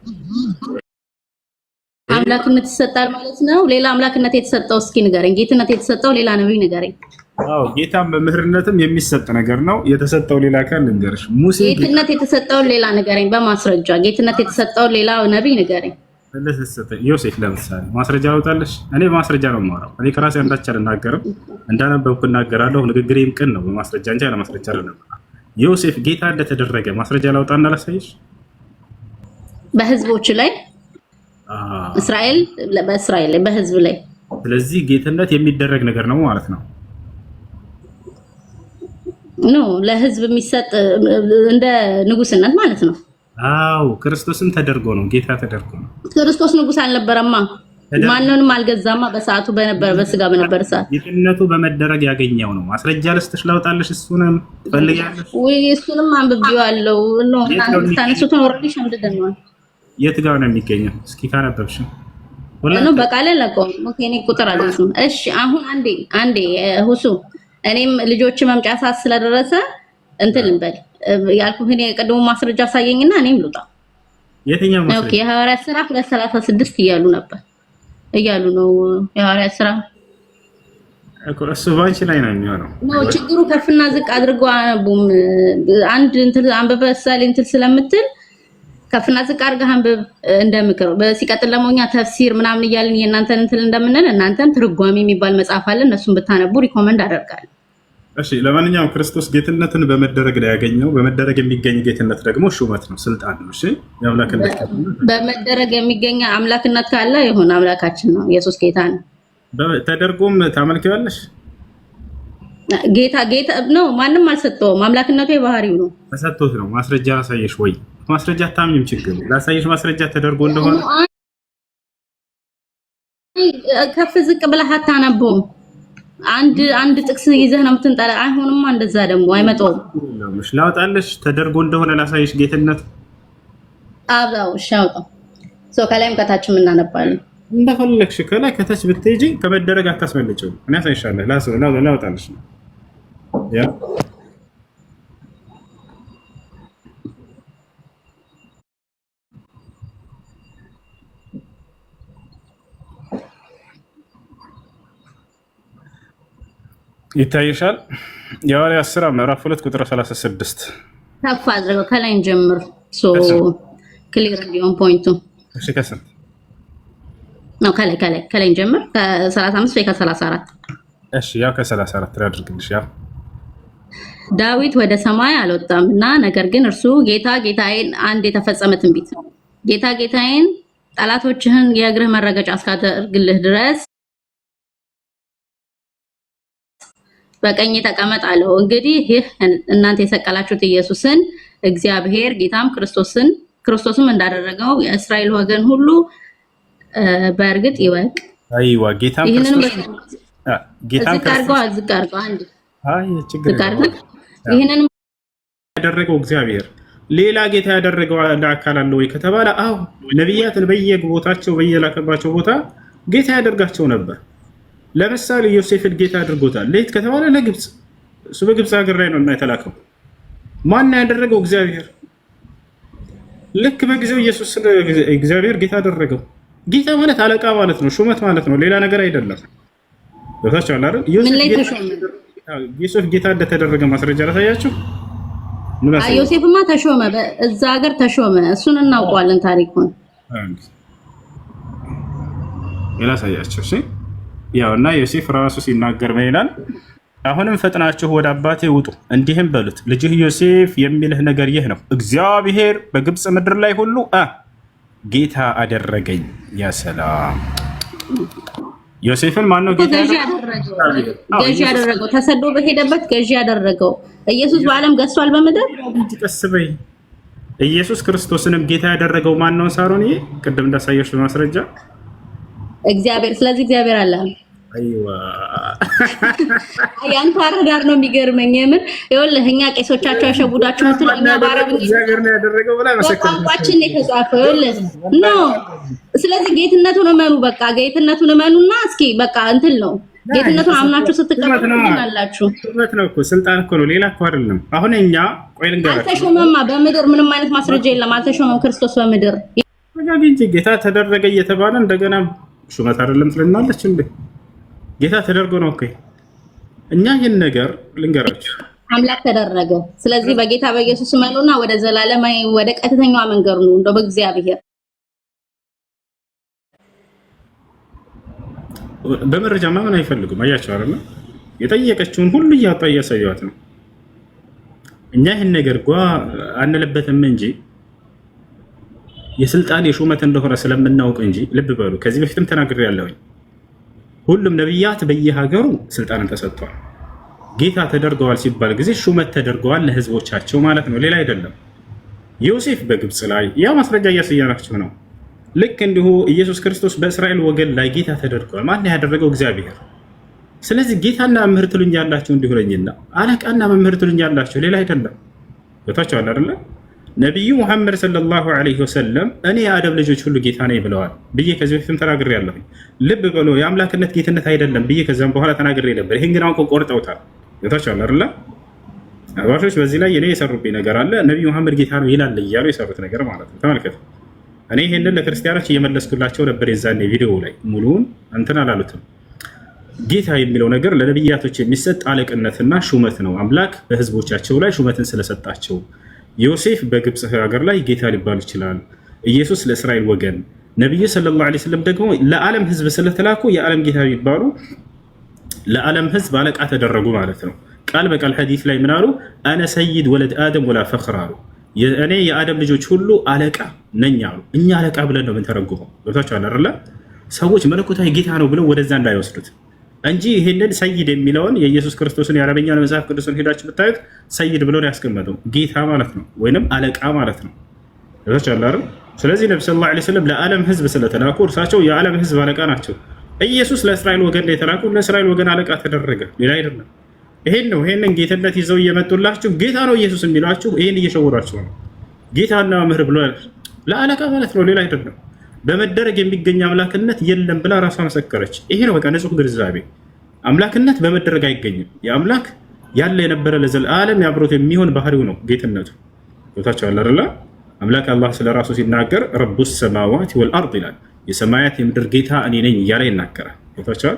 አምላክነት ይሰጣል ማለት ነው። ሌላ አምላክነት የተሰጠው እስኪ ንገረኝ። ጌትነት የተሰጠው ሌላ ነብይ ንገረኝ። አዎ ጌታም በምህርነትም የሚሰጥ ነገር ነው። የተሰጠው ሌላ ካል ልንገርሽ፣ ሙሴ ጌትነት የተሰጠውን ሌላ ንገረኝ በማስረጃ። ጌትነት የተሰጠውን ሌላ ነብይ ንገረኝ። ለተሰጠ ዮሴፍ ለምሳሌ ማስረጃ አውጣለሽ። እኔ በማስረጃ ነው የማወራው። እኔ ከራሴ አንዳች አልናገርም፣ እንዳነበብኩ እናገራለሁ። ንግግሬም ቅን ነው በማስረጃ እንጂ ያለ ማስረጃ አይደለም። ዮሴፍ ጌታ እንደተደረገ ማስረጃ ላውጣና ላሳይሽ። በህዝቦች ላይ እስራኤል በእስራኤል ላይ በህዝብ ላይ። ስለዚህ ጌትነት የሚደረግ ነገር ነው ማለት ነው። ኖ ለህዝብ የሚሰጥ እንደ ንጉስነት ማለት ነው። አዎ ክርስቶስም ተደርጎ ነው፣ ጌታ ተደርጎ ነው። ክርስቶስ ንጉስ አልነበረማ፣ ማንንም አልገዛማ። በሰዓቱ በነበረ በስጋ በነበረ ሰዓት ጌትነቱ በመደረግ ያገኘው ነው። ማስረጃ ልስጥሽ ላውጣልሽ? እሱንም ትፈልጊያለሽ ወይ? እሱንም አንብቤዋለሁ። ኖ ታነሱትን ወርዲ ሸምድደናል። የት ጋር ነው የሚገኘው? እስኪ ካነበብሽ ነው በቃለ ለቆም ኦኬ። ቁጥር አለስም። እሺ አሁን አንዴ ሁሱ እኔም ልጆች መምጫ ሰዓት ስለደረሰ እንትን ልንበል ያልኩህ እኔ ቀደሙ ማስረጃ ሳየኝና እኔም ልውጣ። የትኛው ማስረጃ? ኦኬ የሐዋርያት ሥራ 2:36 እያሉ ነው የሐዋርያት ሥራ እሱ ባንቺ ላይ ነው የሚሆነው። ነው ችግሩ። ከፍና ዝቅ አድርገው አነቡም። አንድ እንትን አንበበ ሳሌ እንትን ስለምትል ከፍና ዝቅ አድርገህ አንብብ እንደምክር። ሲቀጥል ደግሞ እኛ ተፍሲር ምናምን እያልን የእናንተን እንትን እንደምንል እናንተም ትርጓሜ የሚባል መጽሐፍ አለ፣ እነሱን ብታነቡ ሪኮመንድ አደርጋለሁ። እሺ ለማንኛውም ክርስቶስ ጌትነትን በመደረግ ላይ ያገኘው፣ በመደረግ የሚገኝ ጌትነት ደግሞ ሹመት ነው፣ ስልጣን ነው። እሺ የአምላክነት በመደረግ የሚገኝ አምላክነት ካለ ይሁን አምላካችን ነው፣ ኢየሱስ ጌታ ነው። ተደርጎም ታመልኪዋለሽ። ጌታ ነው፣ ማንም አልሰጠውም። አምላክነቱ የባህሪው ነው፣ ተሰጥቶት ነው። ማስረጃ ላሳየሽ ወይ? ማስረጃ ታምኝም ችግር ላሳየሽ። ማስረጃ ተደርጎ እንደሆነ ከፍ ዝቅ ብለህ አታነበውም። አንድ ጥቅስ ይዘህ ነው የምትንጠራ። አይሆንማ፣ እንደዛ ደግሞ አይመጣውም። እሺ ላውጣልሽ፣ ተደርጎ እንደሆነ ላሳየሽ ጌትነት። አብዛው ሻውጣ ሰው ከላይም ከታችም እናነባለን። እንደፈለግሽ ከላይ ከታች ብትሄጂ ከመደረግ አታስመልጭው። እኔ አሳይሻለሁ። ላውጣልሽ ነው ያ ይታይሻል። የሐዋርያት ሥራ ምዕራፍ 2 ቁጥር 36 ከፍ አድርገው ከላይ ጀምር። ክሊር እንዲሆን ፖይንቱ። እሺ ከስንት ነው? ከላይ ጀምር። ከ35 ወይ ከ34? እሺ ያው ከ34 አድርግልሽ። ያው ዳዊት ወደ ሰማይ አልወጣም እና ነገር ግን እርሱ ጌታዬን አንድ የተፈጸመ ትንቢት ጌታዬን ጠላቶችህን የእግርህ መረገጫ እስካደርግልህ ድረስ በቀኝ ተቀመጥ አለው። እንግዲህ ይህ እናንተ የሰቀላችሁት ኢየሱስን እግዚአብሔር ጌታም ክርስቶስም እንዳደረገው የእስራኤል ወገን ሁሉ በእርግጥ ይወቅ። አይዋ ጌታም ይሄንን ያደረገው እግዚአብሔር ሌላ ጌታ ያደረገው አካል አለ ወይ ከተባለ አዎ፣ ነቢያትን በየቦታቸው በየላከባቸው ቦታ ጌታ ያደርጋቸው ነበር። ለምሳሌ ዮሴፍን ጌታ አድርጎታል። ለየት ከተባለ ለግብፅ፣ እሱ በግብፅ ሀገር ላይ ነው እና የተላከው። ማን ያደረገው? እግዚአብሔር። ልክ በጊዜው ኢየሱስ እግዚአብሔር ጌታ አደረገው። ጌታ ማለት አለቃ ማለት ነው፣ ሹመት ማለት ነው፣ ሌላ ነገር አይደለም። በታች አለ አይደል? ዮሴፍ ጌታ እንደተደረገ ማስረጃ ላሳያችሁ። ዮሴፍማ ተሾመ፣ እዛ ሀገር ተሾመ። እሱን እናውቀዋለን ታሪኩን። ላሳያችሁ። እሺ ያው እና ዮሴፍ ራሱ ሲናገር ምን ይላል? አሁንም ፈጥናችሁ ወደ አባቴ ውጡ፣ እንዲህም በሉት ልጅህ ዮሴፍ የሚልህ ነገር ይህ ነው፣ እግዚአብሔር በግብፅ ምድር ላይ ሁሉ ጌታ አደረገኝ። ያ ሰላም። ዮሴፍን ማነው ጌታ ገዢ ያደረገው? ተሰዶ በሄደበት ገዢ ያደረገው። ኢየሱስ በዓለም ገዝቷል በምድር። ቀስ በይ። ኢየሱስ ክርስቶስንም ጌታ ያደረገው ማን ነው? ሳሮን ቅድም እንዳሳየሽ በማስረጃ እግዚአብሔር። ስለዚህ እግዚአብሔር አለ። አይዋ ያንተ አረዳር ነው የሚገርመኝ። የምን ይኸውልህ እኛ ቄሶቻቸው ያሸጉዳቸው እንትን እኛ ባረብ እግዚአብሔር ነው ያደረገው ብላ በቋንቋችን የተጻፈው ይኸውልህ ነው። ስለዚህ ጌትነቱን እመኑ። በቃ ጌትነቱን እመኑና እስኪ በቃ እንትን ነው ጌትነቱን አምናችሁ ስትቀበሉ አላችሁ። ሹመት ነው እኮ ስልጣን እኮ ነው፣ ሌላ እኮ አይደለም። አሁን እኛ ቆይ ልንገራችሁ፣ አልተሾመማ በምድር ምንም አይነት ማስረጃ የለም። አልተሾመም ክርስቶስ በምድር እንጂ ጌታ ተደረገ እየተባለ እንደገና ሹመት አይደለም ትልናለች እንዴ? ጌታ ተደርጎ ነው እኮ እኛ ይህን ነገር ልንገራችሁ አምላክ ተደረገ። ስለዚህ በጌታ በኢየሱስ መኑና ወደ ዘላለማዊ ወደ ቀጥተኛው መንገድ ነው። እንደው በእግዚአብሔር በመረጃ ማመን አይፈልጉም። አያቸው አይደል? የጠየቀችውን ሁሉ እያወጣ እያሳየዋት ነው። እኛ ይህን ነገር አንለበትም እንጂ የስልጣን የሹመት እንደሆነ ስለምናውቅ እንጂ ልብ በሉ። ከዚህ በፊትም ተናግሬያለሁኝ። ሁሉም ነብያት በየሀገሩ ስልጣንን ተሰጥቷል። ጌታ ተደርገዋል ሲባል ጊዜ ሹመት ተደርገዋል ለህዝቦቻቸው ማለት ነው፣ ሌላ አይደለም። ዮሴፍ በግብፅ ላይ ያ ማስረጃ እያሳየናችሁ ነው። ልክ እንዲሁ ኢየሱስ ክርስቶስ በእስራኤል ወገን ላይ ጌታ ተደርገዋል። ማን ያደረገው? እግዚአብሔር። ስለዚህ ጌታና መምህር ትሉኛላችሁ እንዲሁረኝና አለቃና መምህር ትሉኛላችሁ፣ ሌላ አይደለም። ቦታቸዋል አይደለ? ነቢዩ ሙሐመድ ሰለላሁ ዐለይሂ ወሰለም እኔ የአደም ልጆች ሁሉ ጌታ ነኝ ብለዋል ብዬ ከዚህ በፊትም ተናግሬያለሁ። ልብ በሎ የአምላክነት ጌትነት አይደለም ብዬ ከዚያም በኋላ ተናግሬ ነበር። ይህን ግን አውቀው ቆርጠውታል። ቦታቸዋል አይደለ? አባቶች በዚህ ላይ እኔ የሰሩብኝ ነገር አለ። ነቢዩ ሙሐመድ ጌታ ነው ይላል እያሉ የሰሩት ነገር ማለት ነው። ተመልከቱ። እኔ ይህንን ለክርስቲያኖች እየመለስኩላቸው ነበር። የዛኔ ቪዲዮ ላይ ሙሉውን እንትን አላሉትም። ጌታ የሚለው ነገር ለነቢያቶች የሚሰጥ አለቅነትና ሹመት ነው። አምላክ በህዝቦቻቸው ላይ ሹመትን ስለሰጣቸው ዮሴፍ በግብፅ ሀገር ላይ ጌታ ሊባሉ ይችላል። ኢየሱስ ለእስራኤል ወገን፣ ነቢዩ ሰለላሁ ዐለይሂ ወሰለም ደግሞ ለዓለም ህዝብ ስለተላኩ የዓለም ጌታ የሚባሉ ለዓለም ህዝብ አለቃ ተደረጉ ማለት ነው። ቃል በቃል ሐዲስ ላይ ምን አሉ? አነ ሰይድ ወለድ አደም ወላ ፈኽር አሉ። እኔ የአደም ልጆች ሁሉ አለቃ ነኝ አሉ። እኛ አለቃ ብለን ነው የምንተረጉመው። ገብታችኋል አይደለ? ሰዎች መለኮታዊ ጌታ ነው ብለው ወደዛ እንዳይወስዱት እንጂ ይሄንን ሰይድ የሚለውን የኢየሱስ ክርስቶስን የአረበኛ መጽሐፍ ቅዱስን ሄዳችሁ ብታዩት ሰይድ ብሎ ነው ያስቀመጠው። ጌታ ማለት ነው ወይንም አለቃ ማለት ነው። ገብታችኋል አይደል? ስለዚህ ነብዩ ሰለላሁ ዐለይሂ ወሰለም ለዓለም ህዝብ ስለተላኩ እርሳቸው የዓለም ህዝብ አለቃ ናቸው። ኢየሱስ ለእስራኤል ወገን የተላኩ ለእስራኤል ወገን አለቃ ተደረገ፣ ሌላ አይደለም። ይሄንን ጌትነት ይዘው እየመጡላችሁ ጌታ ነው ኢየሱስ የሚሏችሁ ይሄን እየሸወሯችሁ ነው። ጌታና መምህር ብሎ ለአለቃ ማለት ነው፣ ሌላ አይደለም። በመደረግ የሚገኝ አምላክነት የለም ብላ ራሷ መሰከረች። ይሄ ነው በቃ ንጹህ ግንዛቤ። አምላክነት በመደረግ አይገኝም። የአምላክ ያለ የነበረ ለዘላለም ያብሮት የሚሆን ባህሪው ነው ጌትነቱ። ቦታቸዋል አይደለ? አምላክ አላህ ስለ ራሱ ሲናገር ረቡ ሰማዋት ወልአርድ ይላል። የሰማያት የምድር ጌታ እኔ ነኝ እያለ ይናገራል። ቦታቸዋል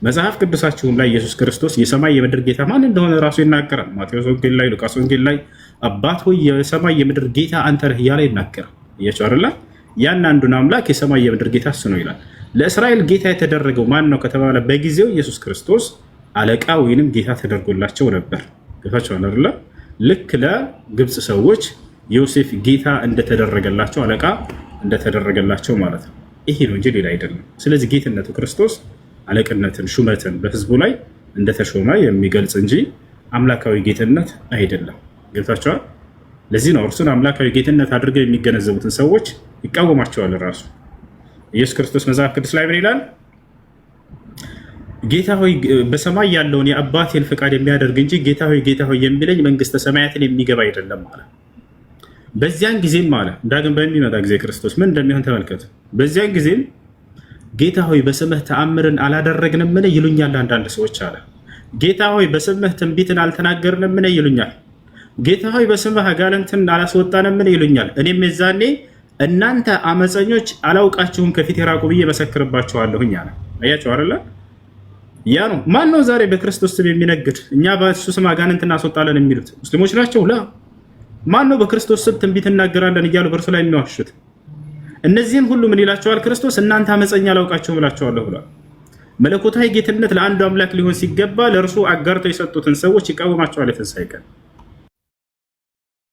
መጽሐፍ ቅዱሳችሁም ላይ ኢየሱስ ክርስቶስ የሰማይ የምድር ጌታ ማን እንደሆነ ራሱ ይናገራል። ማቴዎስ ወንጌል ላይ፣ ሉቃስ ወንጌል ላይ አባት ሆይ የሰማይ የምድር ጌታ አንተ ነህ እያለ ይናገራል። እያቸው አይደለ? ያን አንዱን አምላክ የሰማይ የምድር ጌታ እሱ ነው ይላል። ለእስራኤል ጌታ የተደረገው ማን ነው ከተባለ በጊዜው ኢየሱስ ክርስቶስ አለቃ ወይንም ጌታ ተደርጎላቸው ነበር። ጌታቸዋል አይደለ? ልክ ለግብፅ ሰዎች ዮሴፍ ጌታ እንደተደረገላቸው አለቃ እንደተደረገላቸው ማለት ነው። ይሄ ነው እንጂ ሌላ አይደለም። ስለዚህ ጌትነቱ ክርስቶስ አለቅነትን ሹመትን በህዝቡ ላይ እንደተሾመ የሚገልጽ እንጂ አምላካዊ ጌትነት አይደለም። ገብታችኋል? ለዚህ ነው እርሱን አምላካዊ ጌትነት አድርገው የሚገነዘቡትን ሰዎች ይቃወማቸዋል። ራሱ ኢየሱስ ክርስቶስ መጽሐፍ ቅዱስ ላይ ምን ይላል? ጌታ ሆይ በሰማይ ያለውን የአባቴን ፈቃድ የሚያደርግ እንጂ ጌታ ሆይ የሚለኝ መንግስተ ሰማያትን የሚገባ አይደለም አለ። በዚያን ጊዜም አለ ዳግም በሚመጣ ጊዜ ክርስቶስ ምን እንደሚሆን ተመልከቱ። በዚያን ጊዜም ጌታ ሆይ በስምህ ተአምርን አላደረግንምን ይሉኛል አንዳንድ ሰዎች አለ። ጌታ ሆይ በስምህ ትንቢትን አልተናገርንምን ይሉኛል። ጌታ ሆይ በስምህ አጋንንትን አላስወጣንምን ይሉኛል። እኔም የዛኔ እናንተ አመፀኞች አላውቃችሁም ከፊት የራቁ ብዬ መሰክርባችኋለሁኝ አለ። አያችሁ አይደለ? ያ ነው። ማን ነው ዛሬ በክርስቶስ ስም የሚነግድ? እኛ በእሱ ስም አጋንንት እናስወጣለን የሚሉት ሙስሊሞች ናቸው? ላ ማን ነው በክርስቶስ ስም ትንቢት እናገራለን እያሉ በእርሱ ላይ የሚዋሹት? እነዚህን ሁሉ ምን ይላቸዋል ክርስቶስ? እናንተ አመፀኛ አላውቃችሁም እላቸዋለሁ ብሏል። መለኮታዊ ጌትነት ለአንዱ አምላክ ሊሆን ሲገባ ለእርሱ አጋርተው የሰጡትን ሰዎች ይቃወማቸዋል። የትንሣኤ ቀን